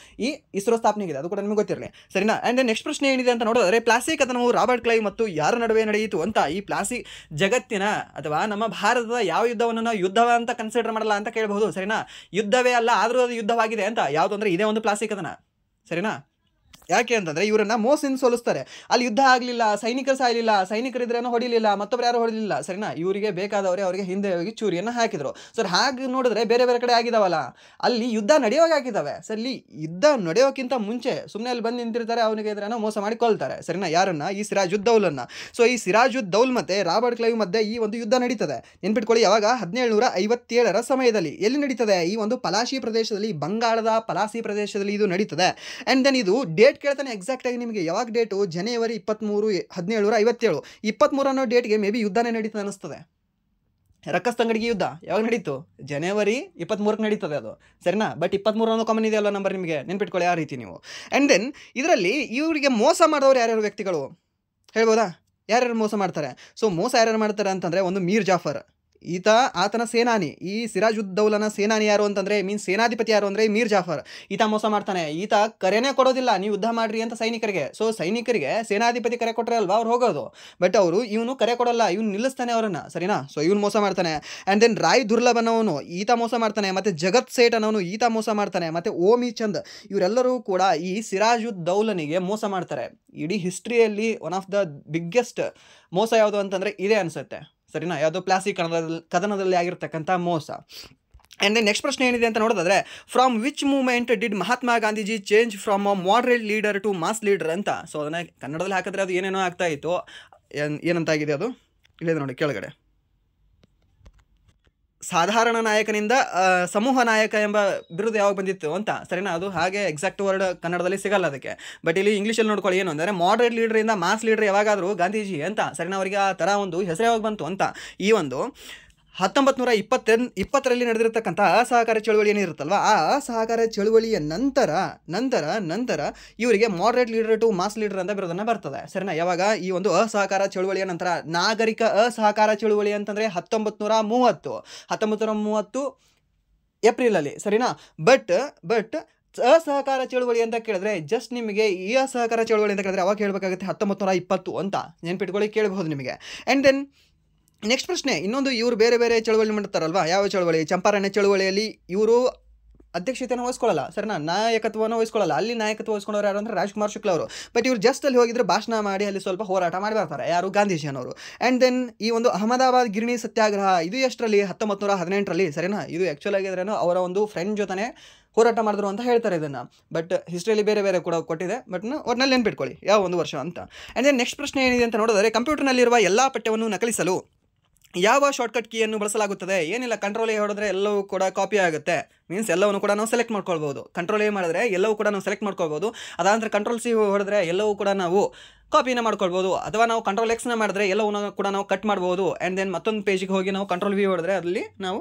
ಈ ಇಸ್ರೋ ಸ್ಥಾಪನೆ ಆಗಿದೆ, ಅದು ಕೂಡ ನಿಮಗೆ ಗೊತ್ತಿರಲಿ, ಸರಿನಾ. ಆ್ಯಂಡ್ ನೆಕ್ಸ್ಟ್ ಪ್ರಶ್ನೆ ಏನಿದೆ ಅಂತ ನೋಡಿದ್ರೆ, ಪ್ಲಾಸ್ಟಿಕ್ ಕದನವು ರಾಬರ್ಟ್ ಕ್ಲೈವ್ ಮತ್ತು ಯಾರ ನಡುವೆ ನಡೆಯಿತು ಅಂತ? ಈ ಪ್ಲಾಸ್ಟಿಕ್ ಜಗತ್ತಿನ ಅಥವಾ ನಮ್ಮ ಭಾರತದ ಯಾವ ಯುದ್ಧವನ್ನು ನಾವು ಯುದ್ಧ ಅಂತ ಕನ್ಸಿಡರ್ ಮಾಡಲ್ಲ ಅಂತ ಕೇಳಬಹುದು, ಸರಿನಾ. ಯುದ್ಧವೇ ಅಲ್ಲ, ಆದರೂ ಅದು ಯುದ್ಧವಾಗಿದೆ ಅಂತ. ಯಾವುದು ಅಂದರೆ ಇದೇ ಒಂದು ಪ್ಲಾಸ್ಟಿಕ್ ಕದನ, ಸರಿನಾ. ಯಾಕೆ ಅಂತಂದರೆ ಇವರನ್ನು ಮೋಸದಿಂದ ಸೋಲಿಸ್ತಾರೆ. ಅಲ್ಲಿ ಯುದ್ಧ ಆಗಲಿಲ್ಲ, ಸೈನಿಕರು ಸಾಯಲಿಲ್ಲ, ಸೈನಿಕರಿದ್ರೇನೋ ಹೊಡಿಲಿಲ್ಲ, ಮತ್ತೊಬ್ಬರು ಯಾರು ಹೊಡಿಲಿಲ್ಲ, ಸರಿನಾ. ಇವರಿಗೆ ಬೇಕಾದವರೇ ಅವರಿಗೆ ಹಿಂದೆ ಹೋಗಿ ಚೂರಿಯನ್ನು ಹಾಕಿದರು. ಸರ್ ಹಾಗೆ ನೋಡಿದ್ರೆ ಬೇರೆ ಬೇರೆ ಕಡೆ ಆಗಿದಾವಲ್ಲ, ಅಲ್ಲಿ ಯುದ್ಧ ನಡೆಯೋಕೆ ಹಾಕಿದ್ದಾವೆ. ಸರ್ ಇಲ್ಲಿ ಯುದ್ಧ ನಡೆಯೋಕ್ಕಿಂತ ಮುಂಚೆ ಸುಮ್ಮನೆ ಅಲ್ಲಿ ಬಂದು ನಿಂತಿರ್ತಾರೆ, ಅವನಿಗೆ ಎದುರೇನೋ ಮೋಸ ಮಾಡಿ ಕೊಲ್ತಾರೆ, ಸರಿನಾ. ಯಾರನ್ನ? ಈ ಸಿರಾಜುದ್ದೌಲನ್ನು. ಸೊ ಈ ಸಿರಾಜುದ್ದೌಲ್ ಮತ್ತು ರಾಬರ್ಟ್ ಕ್ಲೈವ್ ಮಧ್ಯೆ ಈ ಒಂದು ಯುದ್ಧ ನಡೀತದೆ, ನೆನ್ಪಿಟ್ಕೊಳ್ಳಿ. ಯಾವಾಗ? 1757ರ ಸಮಯದಲ್ಲಿ. ಎಲ್ಲಿ ನಡೀತದೆ? ಈ ಒಂದು ಪಲಾಶಿ ಪ್ರದೇಶದಲ್ಲಿ, ಬಂಗಾಳದ ಪಲಾಸಿ ಪ್ರದೇಶದಲ್ಲಿ ಇದು ನಡೀತದೆ. ಆ್ಯಂಡ್ ದೆನ್ ಇದು ಡೇಟ್ ಕೇಳ್ತಾನೆ ಎಕ್ಸಾಕ್ಟಾಗಿ ನಿಮಗೆ. ಯಾವಾಗ ಡೇಟು? ಜನವರಿ 23, 1757. 23 ಅನ್ನೋ ಡೇಟ್ಗೆ ಮೇ ಬಿ ಯುದ್ಧನೇ ನಡೀತದೆ ಅನ್ನಿಸ್ತದೆ. ರಕ್ಕಸ್ತಂಗಡಿಗೆ ಯುದ್ಧ ಯಾವಾಗ ನಡೀತು? ಜನವರಿ 23ಕ್ಕೆ ನಡೀತದೆ ಅದು, ಸರಿನಾ. ಬಟ್ 23 ಅನ್ನೋ ಕಾಮನ್ ಇದೆಯಲ್ಲ ನಂಬರ್, ನಿಮಗೆ ನೆನ್ಪಿಟ್ಕೊಳ್ಳಿ ಆ ರೀತಿ ನೀವು. ಆ್ಯಂಡ್ ದೆನ್ ಇದರಲ್ಲಿ ಇವರಿಗೆ ಮೋಸ ಮಾಡೋರು ಯಾರ್ಯಾರು ವ್ಯಕ್ತಿಗಳು ಹೇಳ್ಬೋದಾ? ಯಾರ್ಯಾರು ಮೋಸ ಮಾಡ್ತಾರೆ? ಸೊ ಮೋಸ ಯಾರ್ಯಾರು ಮಾಡ್ತಾರೆ ಅಂತಂದರೆ, ಒಂದು ಮೀರ್ ಜಾಫರ್, ಆತನ ಸೇನಾನಿ. ಈ ಸಿರಾಜುದ್ದೌಲನ ಸೇನಾನಿ ಯಾರು ಅಂತಂದರೆ ಮೀನ್ಸ್ ಸೇನಾಧಿಪತಿ ಯಾರು ಅಂದರೆ ಮೀರ್ ಜಾಫರ್. ಈತ ಮೋಸ ಮಾಡ್ತಾನೆ. ಈತ ಕರೆನೇ ಕೊಡೋದಿಲ್ಲ ನೀವು ಯುದ್ಧ ಮಾಡ್ರಿ ಅಂತ ಸೈನಿಕರಿಗೆ. ಸೊ ಸೈನಿಕರಿಗೆ ಸೇನಾಧಿಪತಿ ಕರೆ ಕೊಟ್ಟರೆ ಅಲ್ವಾ ಅವ್ರು ಹೋಗೋದು, ಬಟ್ ಇವನು ಕರೆ ಕೊಡಲ್ಲ, ಇವನು ನಿಲ್ಲಿಸ್ತಾನೆ ಅವರನ್ನು, ಸರಿನಾ. ಸೊ ಇವನು ಮೋಸ ಮಾಡ್ತಾನೆ. ಆ್ಯಂಡ್ ದೆನ್ ರಾಯ್ ದುರ್ಲಭ್ ಅನ್ನೋನು ಈತ ಮೋಸ ಮಾಡ್ತಾನೆ, ಮತ್ತು ಜಗತ್ ಸೇಠ್ ಅನ್ನೋನು ಈತ ಮೋಸ ಮಾಡ್ತಾನೆ, ಮತ್ತು ಓಮಿ ಚಂದ್ ಇವರೆಲ್ಲರೂ ಕೂಡ ಈ ಸಿರಾಜುದ್ದೌಲನಿಗೆ ಮೋಸ ಮಾಡ್ತಾರೆ. ಇಡೀ ಹಿಸ್ಟ್ರಿಯಲ್ಲಿ ಒನ್ ಆಫ್ ದ ಬಿಗ್ಗೆಸ್ಟ್ ಮೋಸ ಯಾವುದು ಅಂತಂದರೆ ಇದೇ ಅನಿಸುತ್ತೆ, ಸರಿನಾ. ಯಾವುದೋ ಪ್ಲಾಸಿ ಕದನದಲ್ಲಿ ಆಗಿರ್ತಕ್ಕಂಥ ಮೋಸ. ಆ್ಯಂಡ್ ದೆನ್ ನೆಕ್ಸ್ಟ್ ಪ್ರಶ್ನೆ ಏನಿದೆ ಅಂತ ನೋಡೋದಾದರೆ, from which movement did Mahatma Gandhiji change from a moderate leader to mass leader ಅಂತ. ಸೊ ಅದನ್ನು ಕನ್ನಡದಲ್ಲಿ ಹಾಕಿದ್ರೆ ಅದು ಏನೇನೋ ಆಗ್ತಾ ಇತ್ತು. ಏನಂತಾಗಿದೆ ಅದು ಇಲ್ಲಿದೆ ನೋಡಿ ಕೆಳಗಡೆ. ಸಾಧಾರಣ ನಾಯಕನಿಂದ ಸಮೂಹ ನಾಯಕ ಎಂಬ ಬಿರುದು ಯಾವಾಗ ಬಂದಿತ್ತು ಅಂತ, ಸರಿನಾ. ಅದು ಹಾಗೆ ಎಕ್ಸಾಕ್ಟ್ ವರ್ಡ್ ಕನ್ನಡದಲ್ಲಿ ಸಿಗಲ್ಲ ಅದಕ್ಕೆ, ಬಟ್ ಇಲ್ಲಿ ಇಂಗ್ಲೀಷಲ್ಲಿ ನೋಡ್ಕೊಳ್ಳಿ ಏನು ಅಂದರೆ ಮಾಡರೇಟ್ ಲೀಡ್ರಿಂದ ಮಾಸ್ ಲೀಡರ್ ಯಾವಾಗಾದರೂ ಗಾಂಧೀಜಿ ಅಂತ, ಸರಿನಾ. ಅವರಿಗೆ ಆ ಥರ ಒಂದು ಹೆಸರು ಯಾವಾಗ ಬಂತು ಅಂತ. ಈ ಒಂದು 1920ರಲ್ಲಿ ನಡೆದಿರತಕ್ಕಂಥ ಅಸಹಕಾರ ಚಳುವಳಿ ಏನಿರುತ್ತಲ್ವ, ಆ ಅಸಹಕಾರ ಚಳುವಳಿಯ ನಂತರ ಇವರಿಗೆ moderate leader to mass leader ಅಂತ ಬಿರೋದನ್ನು ಬರ್ತದೆ, ಸರಿನಾ. ಯಾವಾಗ ಈ ಒಂದು ಅಸಹಕಾರ ಚಳುವಳಿಯ ನಂತರ ನಾಗರಿಕ ಅಸಹಕಾರ ಚಳುವಳಿ ಅಂತಂದರೆ 1930 ಏಪ್ರಿಲಲ್ಲಿ, ಸರಿನಾ. ಬಟ್ ಅಸಹಕಾರ ಚಳುವಳಿ ಅಂತ ಕೇಳಿದ್ರೆ ಜಸ್ಟ್ ನಿಮಗೆ ಈ ಅಸಹಕಾರ ಚಳುವಳಿ ಅಂತ ಕೇಳಿದ್ರೆ ಅವಾಗ ಹೇಳಬೇಕಾಗುತ್ತೆ 1920 ಅಂತ ನೆನ್ಪಿಟ್ಕೊಳ್ಳಿ, ಕೇಳಬಹುದು ನಿಮಗೆ. ಆ್ಯಂಡ್ ದೆನ್ ನೆಕ್ಸ್ಟ್ ಪ್ರಶ್ನೆ ಇನ್ನೊಂದು, ಇವರು ಬೇರೆ ಬೇರೆ ಚಳುವಳಿ ಮಾಡ್ತಾರಲ್ವ. ಯಾವ ಚಳುವಳಿ? ಚಂಪಾರಣ್ಯ ಚಳುವಳಿಯಲ್ಲಿ ಇವರು ಅಧ್ಯಕ್ಷತೆಯನ್ನು ವಹಿಸ್ಕೊಳ್ಳಲ್ಲ, ಸರಿನಾ. ನಾಯಕತ್ವವನ್ನು ವಹಿಸ್ಕೊಳ್ಳಲ್ಲ. ಅಲ್ಲಿ ನಾಯಕತ್ವ ವಹಿಸ್ಕೊಂಡವ್ರು ಯಾರು ಅಂದರೆ ರಾಜ್ಕುಮಾರ್ ಶುಕ್ಲಾ ಅವರು. ಬಟ್ ಇವ್ರು ಜಸ್ಟ್ ಅಲ್ಲಿ ಹೋಗಿದ್ರೆ ಭಾಷಣ ಮಾಡಿ ಅಲ್ಲಿ ಸ್ವಲ್ಪ ಹೋರಾಟ ಮಾಡಿ ಬರ್ತಾರೆ, ಯಾರು? ಗಾಂಧೀಜಿ ಅನ್ನೋರು. ಆ್ಯಂಡ್ ದೆನ್ ಈ ಒಂದು ಅಹಮದಾಬಾದ್ ಗಿರಣಿ ಸತ್ಯಾಗ್ರಹ ಇದು ಎಷ್ಟರಲ್ಲಿ? 1918ರಲ್ಲಿ, ಸರಿನಾ. ಇದು ಆ್ಯಕ್ಚುಲ್ ಆಗಿದ್ರೇನು ಅವರ ಒಂದು ಫ್ರೆಂಡ್ ಜೊತೆ ಹೋರಾಟ ಮಾಡಿದ್ರು ಅಂತ ಹೇಳ್ತಾರೆ ಇದನ್ನು, ಬಟ್ ಹಿಸ್ಟ್ರಿಯಲ್ಲಿ ಬೇರೆ ಬೇರೆ ಕೂಡ ಕೊಟ್ಟಿದೆ, ಬಟ್ ಒಟ್ಟಿನಲ್ಲಿ ನೆನ್ಪಿಟ್ಕೊಳ್ಳಿ ಯಾವ ಒಂದು ವರ್ಷ ಅಂತ. ಆ್ಯಂಡ್ ದೆನ್ ನೆಕ್ಸ್ಟ್ ಪ್ರಶ್ನೆ ಏನಿದೆ ಅಂತ ನೋಡಿದರೆ, ಕಂಪ್ಯೂಟರ್ನಲ್ಲಿರುವ ಎಲ್ಲ ಪಠ್ಯವನ್ನು ನಕಲಿಸಲು ಯಾವ ಶಾರ್ಟ್ಕಟ್ ಕೀಯನ್ನು ಬಳಸಲಾಗುತ್ತದೆ? ಏನಿಲ್ಲ, ಕಂಟ್ರೋಲ್ ಎ ಹೊಡೆದ್ರೆ ಎಲ್ಲವೂ ಕೂಡ ಕಾಪಿ ಆಗುತ್ತೆ. ಮೀನ್ಸ್ ಎಲ್ಲವನ್ನು ಕೂಡ ನಾವು ಸೆಲೆಕ್ಟ್ ಮಾಡ್ಕೊಳ್ಬೋದು. ಕಂಟ್ರೋಲ್ ಎ ಮಾಡಿದ್ರೆ ಎಲ್ಲವೂ ಕೂಡ ನಾವು ಸೆಲೆಕ್ಟ್ ಮಾಡ್ಕೊಳ್ಬೋದು. ಅದಾನಂತರ ಕಂಟ್ರೋಲ್ ಸಿ ಹೊಡೆದ್ರೆ ಎಲ್ಲವೂ ಕೂಡ ನಾವು ಕಾಪಿನ ಮಾಡ್ಕೊಳ್ಬೋದು. ಅಥವಾ ನಾವು ಕಂಟ್ರೋಲ್ ಎಕ್ಸ್ನ ಮಾಡಿದ್ರೆ ಎಲ್ಲವನ್ನೂ ಕೂಡ ನಾವು ಕಟ್ ಮಾಡ್ಬೋದು. ಆ್ಯಂಡ್ ದೆನ್ ಮತ್ತೊಂದು ಪೇಜಿಗೆ ಹೋಗಿ ನಾವು ಕಂಟ್ರೋಲ್ ವಿ ಹೊಡೆದ್ರೆ ಅಲ್ಲಿ ನಾವು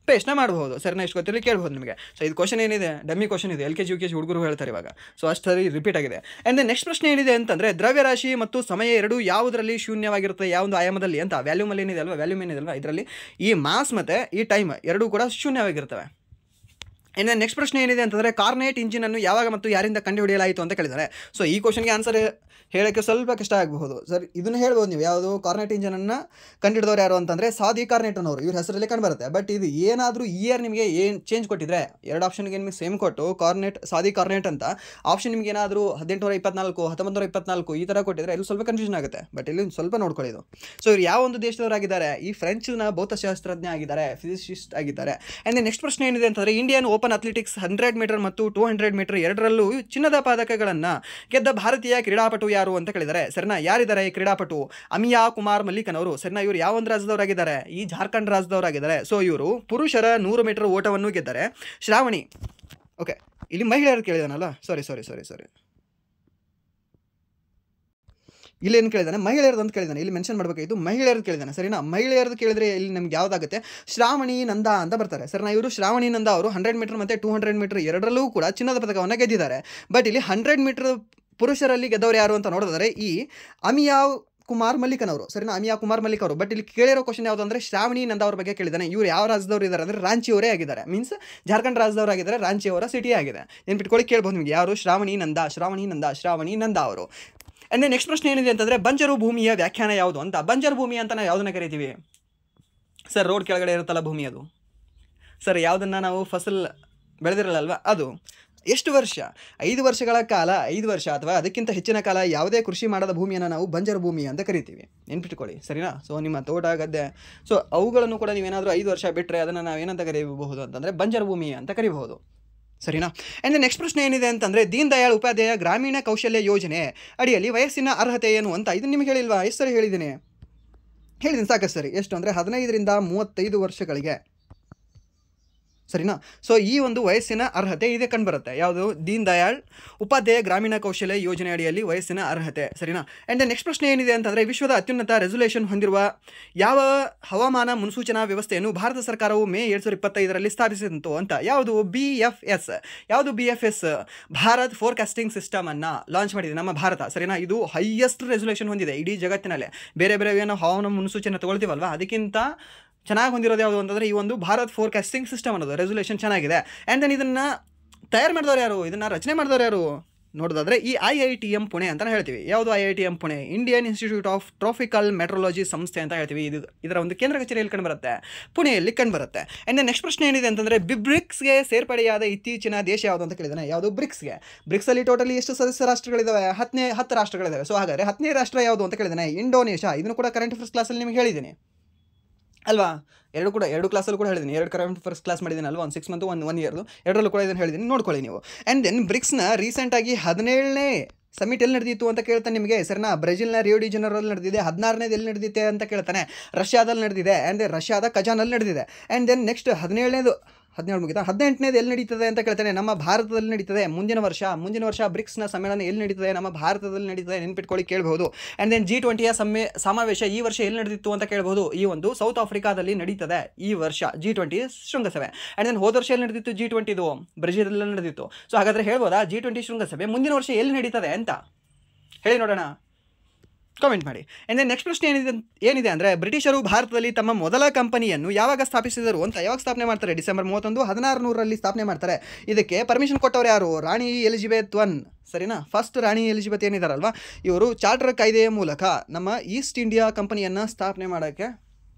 ಪೇಸ್ಟ್ನ ಮಾಡ್ಬೋದು, ಸರಿನಾ. ಇಷ್ಟು ಗೊತ್ತಿರಲಿ ಕೇಳ್ಬೋದು ನಿಮಗೆ. ಸೊ ಇದು ಕ್ವಶನ್ ಏನಿದೆ ಡಮ್ಮಿ ಕ್ವಶನ್ ಇದೆ, LKG UKG ಹುಡುಗರು ಹೇಳ್ತಾರೆ ಇವಾಗ. ಸೊ ಅಷ್ಟು ಸರಿ ರಿಪೀಟ್ ಆಗಿದೆ. ಆ್ಯಂಡ್ ದೆನ್ ನೆಕ್ಸ್ಟ್ ಪ್ರಶ್ನೆ ಏನಿದೆ ಅಂತಂದರೆ, ದ್ರವ್ಯರಾಶಿ ಮತ್ತು ಸಮಯ ಎರಡೂ ಯಾವುದರಲ್ಲಿ ಶೂನ್ಯವಾಗಿರುತ್ತೆ, ಯಾವ ಒಂದು ಆಯಾಮದಲ್ಲಿ ಅಂತ. ವ್ಯಾಲ್ಯೂಮಲ್ಲಿ ಏನಿದೆ ಅಲ್ವಾ, ವ್ಯಾಲ್ಯೂಮ್ ಏನಿದೆ ಅಲ್ವಾ, ಇದರಲ್ಲಿ ಈ ಮಾಸ್ ಮತ್ತು ಈ ಟೈಮ್ ಎರಡೂ ಕೂಡ ಶೂನ್ಯವಾಗಿರ್ತವೆ. ಇನ್ನು ನೆಕ್ಸ್ಟ್ ಪ್ರಶ್ನೆ ಏನಿದೆ ಅಂತಂದರೆ, ಕಾರ್ನೆಟ್ ಇಂಜಿನನ್ನು ಯಾವಾಗ ಮತ್ತು ಯಾರಿಂದ ಕಂಡುಹಿಡಿಯಲಾಯಿತು ಅಂತ ಕೇಳಿದ್ದಾರೆ. ಸೊ ಈ ಕ್ವಶನ್ಗೆ ಆನ್ಸರ್ ಹೇಳೋಕ್ಕೆ ಸ್ವಲ್ಪ ಕಷ್ಟ ಆಗಬಹುದು ಸರ್. ಇದನ್ನು ಹೇಳ್ಬೋದು ನೀವು, ಯಾವುದು ಕಾರ್ನೆಟ್ ಇಂಜಿನನ್ನು ಕಂಡುಹಿಡಿದವ್ರು ಯಾರು ಅಂತಂದರೆ ಸಾದಿ ಕಾರ್ನೆಟ್ ಅನ್ನೋರು, ಇವ್ರ ಹೆಸರಲ್ಲಿ ಕಂಡು ಬರುತ್ತೆ. ಬಟ್ ಇದು ಏನಾದರೂ ಇಯರ್ ನಿಮಗೆ ಏನು ಚೇಂಜ್ ಕೊಟ್ಟಿದ್ರೆ, ಎರಡು ಆಪ್ಷನ್ಗೆ ನಿಮಗೆ ಸೇಮ್ ಕೊಟ್ಟು ಸಾದಿ ಕಾರ್ನೆಟ್ ಅಂತ ಆಪ್ಷನ್ ನಿಮ್ಗೆ ಏನಾದರೂ 1824 1924 ಈ ಥರ ಕೊಟ್ಟಿದ್ರೆ ಇಲ್ಲಿ ಸ್ವಲ್ಪ ಕನ್ಫ್ಯೂಷನ್ ಆಗುತ್ತೆ. ಬಟ್ ಇಲ್ಲಿ ಸ್ವಲ್ಪ ನೋಡ್ಕೊಳ್ಳಿ ಇದು. ಸೊ ಇವ್ರು ಯಾವ ಒಂದು ದೇಶದವರಾಗಿದ್ದಾರೆ? ಈ ಫ್ರೆಂಚ್ನ ಭೌತಶಾಸ್ತ್ರಜ್ಞ ಆಗಿದ್ದಾರೆ, ಫಿಸಿಸಿಸ್ಟ್ ಆಗಿದ್ದಾರೆ. ಆ್ಯಂಡ್ ನೆಕ್ಸ್ಟ್ ಪ್ರಶ್ನೆ ಏನಿದೆ ಅಂತಂದರೆ, ಇಂಡಿಯನ್ ಓಪನ್ ಅಥ್ಲೆಟಿಕ್ಸ್ 100 ಮೀಟರ್ ಮತ್ತು 200 ಮೀಟರ್ ಎರಡರಲ್ಲೂ ಚಿನ್ನದ ಪದಕಗಳನ್ನು ಗೆದ್ದ ಭಾರತೀಯ ಕ್ರೀಡಾಪಟು ಯಾರು ಅಂತ ಕೇಳಿದ್ದಾರೆ, ಸರಿನಾ. ಯಾರಿದ್ದಾರೆ ಈ ಕ್ರೀಡಾಪಟು? ಅಮಿಯಾ ಕುಮಾರ್ ಮಲ್ಲಿಕನ್ ಅವರು, ಸರಿನಾ. ಇವರು ಯಾವ ಒಂದು ರಾಜ್ಯದವರಾಗಿದ್ದಾರೆ? ಈ ಜಾರ್ಖಂಡ್ ರಾಜ್ಯದವರಾಗಿದ್ದಾರೆ. ಸೊ ಇವರು ಪುರುಷರ 100 ಮೀಟರ್ ಓಟವನ್ನು ಗೆದ್ದರೆ. ಶ್ರಾವಣಿ, ಓಕೆ, ಇಲ್ಲಿ ಮಹಿಳೆಯರು ಕೇಳಿದಾನಲ್ಲ, ಸಾರಿ ಇಲ್ಲೇನು ಕೇಳಿದಾನೆ? ಮಹಿಳೆಯರದು ಅಂತ ಕೇಳಿದಾನೆ. ಇಲ್ಲಿ ಮೆನ್ಷನ್ ಮಾಡಬೇಕಾಗಿತ್ತು ಮಹಿಳೆಯರದು ಕೇಳಿದಾನೆ, ಸರಿನಾ. ಮಹಿಳೆಯರದು ಕೇಳಿದ್ರೆ ಇಲ್ಲಿ ನಮ್ಗೆ ಯಾವುದಾಗುತ್ತೆ? ಶ್ರಾವಣಿ ನಂದಾ ಅಂತ ಬರ್ತಾರೆ, ಸರಿನಾ. ಇವರು ಶ್ರಾವಣಿ ನಂದಾ ಅವರು 100 ಮೀಟರ್ ಮತ್ತು 200 ಮೀಟರ್ ಎರಡರಲ್ಲೂ ಕೂಡ ಚಿನ್ನದ ಪದಕವನ್ನು ಗೆದ್ದಿದ್ದಾರೆ. ಬಟ್ ಇಲ್ಲಿ 100 ಮೀಟರ್ ಪುರುಷರಲ್ಲಿ ಗೆದ್ದವರು ಯಾರು ಅಂತ ನೋಡಿದ್ರೆ ಈ ಅಮಿಯಾ ಕುಮಾರ್ ಮಲ್ಲಿಕನ್ ಅವರು, ಸರಿನಾ. ಅಮಿಯಾ ಕುಮಾರ್ ಮಲ್ಲಿಕ್ ಅವರು. ಬಟ್ ಇಲ್ಲಿ ಕೇಳಿರೋ ಕ್ವಶನ್ ಯಾವುದು ಅಂದರೆ ಶ್ರಾವಣಿ ನಂದಾ ಅವ್ರ ಬಗ್ಗೆ ಕೇಳಿದ್ದಾನೆ. ಇವರು ಯಾವ ರಾಜ್ಯದವರು ಇದ್ದಾರೆ ಅಂದರೆ ರಾಂಚಿಯವರೇ ಆಗಿದ್ದಾರೆ. ಮೀನ್ಸ್ ಜಾರ್ಖಂಡ್ ರಾಜ್ಯದವರಾಗಿದ್ದಾರೆ, ರಾಂಚಿಯವರ ಸಿಟಿ ಆಗಿದೆ. ನೆನ್ಪಿಟ್ಕೊಳ್ಳಿ, ಕೇಳ್ಬೋದು ನಿಮಗೆ ಯಾರು? ಶ್ರಾವಣಿ ನಂದಾ ಅವರು. ಅಂದರೆ ನೆಕ್ಸ್ಟ್ ಪ್ರಶ್ನೆ ಏನಿದೆ ಅಂತಂದರೆ, ಬಂಜರು ಭೂಮಿಯ ವ್ಯಾಖ್ಯಾನ ಯಾವುದು ಅಂತ. ಬಂಜರು ಭೂಮಿ ಅಂತ ನಾವು ಯಾವುದನ್ನು ಕರಿತೀವಿ ಸರ್? ರೋಡ್ ಕೆಳಗಡೆ ಇರುತ್ತಲ್ಲ ಭೂಮಿ, ಅದು ಸರ್ ಯಾವುದನ್ನು ನಾವು ಫಸಲ್ ಬೆಳೆದಿರಲ್ಲ ಅದು. ಎಷ್ಟು ವರ್ಷ? 5 ವರ್ಷಗಳ ಕಾಲ, 5 ವರ್ಷ ಅಥವಾ ಅದಕ್ಕಿಂತ ಹೆಚ್ಚಿನ ಕಾಲ ಯಾವುದೇ ಕೃಷಿ ಮಾಡದ ಭೂಮಿಯನ್ನು ನಾವು ಬಂಜರು ಭೂಮಿ ಅಂತ ಕರಿತೀವಿ, ನೆನ್ಪಿಟ್ಕೊಳ್ಳಿ, ಸರಿನಾ. ಸೊ ನಿಮ್ಮ ತೋಟ, ಗದ್ದೆ, ಸೊ ಅವುಗಳನ್ನು ಕೂಡ ನೀವೇನಾದರೂ 5 ವರ್ಷ ಬಿಟ್ಟರೆ ಅದನ್ನು ನಾವೇನಂತ ಕರೀಬಹುದು ಅಂತಂದರೆ ಬಂಜರು ಭೂಮಿ ಅಂತ ಕರಿಬಹುದು, ಸರಿನಾ. ಆ್ಯಂಡ್ ನೆಕ್ಸ್ಟ್ ಪ್ರಶ್ನೆ ಏನಿದೆ ಅಂತಂದರೆ, ದೀನ್ ದಯಾಳ್ ಉಪಾಧ್ಯಾಯ ಗ್ರಾಮೀಣ ಕೌಶಲ್ಯ ಯೋಜನೆ ಅಡಿಯಲ್ಲಿ ವಯಸ್ಸಿನ ಅರ್ಹತೆ ಏನು ಅಂತ. ಇದು ನಿಮ್ಗೆ ಹೇಳಿಲ್ವಾ? ಎಷ್ಟು ಸರಿ ಹೇಳಿದ್ದೀನಿ ಸಾಕಷ್ಟು ಸರಿ. ಎಷ್ಟು ಅಂದರೆ 15ರಿಂದ 35 ವರ್ಷಗಳಿಗೆ, ಸರಿನಾ. ಸೊ ಈ ಒಂದು ವಯಸ್ಸಿನ ಅರ್ಹತೆ ಇದೆ ಕಂಡುಬರುತ್ತೆ. ಯಾವುದು? ದೀನ್ ದಯಾಳ್ ಉಪಾಧ್ಯಾಯ ಗ್ರಾಮೀಣ ಕೌಶಲ್ಯ ಯೋಜನೆ ಅಡಿಯಲ್ಲಿ ವಯಸ್ಸಿನ ಅರ್ಹತೆ, ಸರಿನಾ. ಆ್ಯಂಡ್ ನೆಕ್ಸ್ಟ್ ಪ್ರಶ್ನೆ ಏನಿದೆ ಅಂತಂದರೆ, ವಿಶ್ವದ ಅತ್ಯುನ್ನತ ರೆಸಲ್ಯೂಷನ್ ಹೊಂದಿರುವ ಯಾವ ಹವಾಮಾನ ಮುನ್ಸೂಚನಾ ವ್ಯವಸ್ಥೆಯನ್ನು ಭಾರತ ಸರ್ಕಾರವು ಮೇ 2025ರಲ್ಲಿ ಸ್ಥಾಪಿಸಿತು ಅಂತ. ಯಾವುದು? BFS. ಯಾವುದು BFS? ಭಾರತ್ ಫೋರ್ಕಾಸ್ಟಿಂಗ್ ಸಿಸ್ಟಮನ್ನು ಲಾಂಚ್ ಮಾಡಿದೆ ನಮ್ಮ ಭಾರತ, ಸರಿನಾ. ಇದು ಹೈಯೆಸ್ಟ್ ರೆಸಲ್ಯೂಷನ್ ಹೊಂದಿದೆ ಇಡೀ ಜಗತ್ತಿನಲ್ಲೇ. ಬೇರೆ ಏನೋ ಹವಾಮಾನ ಮುನ್ಸೂಚನೆ ತೊಗೊಳ್ತೀವಲ್ವ, ಅದಕ್ಕಿಂತ ಚೆನ್ನಾಗಿ ಹೊಂದಿರೋದು ಯಾವುದು ಅಂತಂದರೆ ಈ ಒಂದು ಭಾರತ್ ಫೋರ್ಕಾಸ್ಟಿಂಗ್ ಸಿಸ್ಟಮ್ ಅನ್ನೋದು ರೆಸೊಲ್ಯೂಷನ್ ಚೆನ್ನಾಗಿದೆ. ಆ್ಯಂಡ್ ದೆನ್ ಇದನ್ನು ತಯಾರು ಮಾಡಿದವರು ಯಾರು, ಇದನ್ನು ರಚನೆ ಮಾಡಿದವರು ಯಾರು ನೋಡೋದಾದರೆ ಈ IITM ಪುಣೆ ಅಂತಲೇ ಹೇಳ್ತೀವಿ. ಯಾವುದು IITM Pune? Indian institute of tropical metrology ಸಂಸ್ಥೆ ಅಂತ ಹೇಳ್ತೀವಿ. ಇದರ ಒಂದು ಕೇಂದ್ರ ಕಚೇರಿಯಲ್ಲಿ ಕಂಡುಬರುತ್ತೆ, ಪುಣೆಯಲ್ಲಿ ಕಂಡುಬರುತ್ತೆ. ಆ್ಯಂಡ್ ನೆಕ್ಸ್ಟ್ ಪ್ರಶ್ನೆ ಏನಿದೆ ಅಂತಂದರೆ ಬ್ರಿಕ್ಸ್ಗೆ ಸೇರ್ಪಡೆಯಾದ ಇತ್ತೀಚಿನ ದೇಶ ಯಾವುದು ಅಂತ ಕೇಳಿದಾನೆ. ಯಾವುದು? ಬ್ರಿಕ್ಸ್ಗೆ. ಬ್ರಿಕ್ಸಲ್ಲಿ ಟೋಟಲಿ ಎಷ್ಟು ಸದಸ್ಯ ರಾಷ್ಟ್ರಗಳಿದ್ದಾವೆ? 10 ರಾಷ್ಟ್ರಗಳಿದ್ದಾವೆ. ಸೊ ಹಾಗಾದರೆ 10ನೇ ರಾಷ್ಟ್ರ ಯಾವುದು ಅಂತ ಕೇಳಿದಾನೆ? ಇಂಡೋನೇಷ್ಯಾ. ಇದನ್ನು ಕೂಡ ಕರೆಂಟ್ ಅಫೇರ್ಸ್ ಕ್ಲಾಸಲ್ಲಿ ನಿಮಗೆ ಹೇಳಿದ್ದೀನಿ ಅಲ್ವಾ? ಎರಡು ಕ್ಲಾಸಲ್ಲೂ ಕೂಡ ಹೇಳಿದ್ದೀನಿ, 2 ಕರೆಂಟ್ ಅಫೇರ್ಸ್ ಕ್ಲಾಸ್ ಮಾಡಿದ್ದೀನಿ ಅಲ್ವಾ, ಒಂದು 6 ಮಂತ್ ಒನ್ ಇಯರ್ದು, ಎರಡರಲ್ಲೂ ಕೂಡ ಇದನ್ನು ಹೇಳಿದ್ದೀನಿ, ನೋಡ್ಕೊಳ್ಳಿ ನೀವು. ಆ್ಯಂಡ್ ದೆನ್ ಬ್ರಿಕ್ಸ್ನ ರೀಸೆಂಟಾಗಿ 17ನೇ ಸಮಿಟ್ ಎಲ್ಲಿ ನಡೆದಿತ್ತು ಅಂತ ಕೇಳ್ತಾನೆ ನಿಮಗೆ, ಸರಿನಾ? ಬ್ರೆಜಿಲ್ನ ರಿಯೋ ಡಿ ಜನರಲ್ಲಿ ನಡೆದಿದೆ. 16ನೇದು ಎಲ್ಲಿ ನಡೆದಿದೆ ಅಂತ ಕೇಳ್ತಾನೆ, ರಷ್ಯಾದಲ್ಲಿ ನಡೆದಿದೆ. ಆ್ಯಂಡ್ ರಷ್ಯಾದ ಕಜಾನಲ್ಲಿ ನಡೆದಿದೆ. ಆ್ಯಂಡ್ ದೆನ್ ನೆಕ್ಸ್ಟ್ 17ನೇದು 17 ಮುಗಿತಾ, 18ನೇದು ಎಲ್ಲಿ ನಡೀತದೆ ಅಂತ ಕೇಳ್ತಾನೆ, ನಮ್ಮ ಭಾರತದಲ್ಲಿ ನಡೀತದೆ. ಮುಂದಿನ ವರ್ಷ ಬ್ರಿಕ್ಸ್ನ ಸಮ್ಮೇಳನ ಎಲ್ಲಿ ನಡೀತದೆ? ನಮ್ಮ ಭಾರತದಲ್ಲಿ ನಡೀತದೆ, ನೆನ್ಪಿಟ್ಕೊಳ್ಳಿ, ಕೇಳಬಹುದು. ಆ್ಯಂಡ್ ದೆನ್ G20ಯ ಸಮಾವೇಶ ಈ ವರ್ಷ ಎಲ್ಲಿ ನಡೆದಿತ್ತು ಅಂತ ಕೇಳಬಹುದು. ಈ ಒಂದು ಸೌತ್ ಆಫ್ರಿಕಾದಲ್ಲಿ ನಡೀತದೆ ಈ ವರ್ಷ G20 ಶೃಂಗಸಭೆ. ಆ್ಯಂಡ್ ದೆನ್ ಹೋದ ವರ್ಷ ಎಲ್ಲಿ ನಡೆದಿತ್ತು G20? ಬ್ರೆಜಿಲಲ್ಲಿ ನಡೆದಿತ್ತು. ಸೊ ಹಾಗಾದರೆ ಹೇಳ್ಬೋದಾ G20 ಶೃಂಗಸಭೆ ಮುಂದಿನ ವರ್ಷ ಎಲ್ಲಿ ನಡೀತದೆ ಅಂತ ಹೇಳಿ ನೋಡೋಣ, ಕಾಮೆಂಟ್ ಮಾಡಿ. ಆ್ಯಂಡ್ ದೆನ್ ನೆಕ್ಸ್ಟ್ ಪ್ರಶ್ನೆ ಏನಿದೆ ಅಂದರೆ ಬ್ರಿಟಿಷರು ಭಾರತದಲ್ಲಿ ತಮ್ಮ ಮೊದಲ ಕಂಪನಿಯನ್ನು ಯಾವಾಗ ಸ್ಥಾಪಿಸಿದರು ಅಂತ? ಯಾವಾಗ ಸ್ಥಾಪನೆ ಮಾಡ್ತಾರೆ? ಡಿಸೆಂಬರ್ 31, 1600ರಲ್ಲಿ ಸ್ಥಾಪನೆ ಮಾಡ್ತಾರೆ. ಇದಕ್ಕೆ ಪರ್ಮಿಷನ್ ಕೊಟ್ಟವರು ಯಾರು? ರಾಣಿ ಎಲಿಜಬೆತ್ I, ಸರಿನಾ? ಫಸ್ಟ್ ರಾಣಿ ಎಲಿಜಬೆತ್ ಏನಿದಾರಲ್ವಾ, ಇವರು ಚಾರ್ಟರ್ ಕಾಯ್ದೆಯ ಮೂಲಕ ನಮ್ಮ ಈಸ್ಟ್ ಇಂಡಿಯಾ ಕಂಪನಿಯನ್ನು ಸ್ಥಾಪನೆ ಮಾಡೋಕ್ಕೆ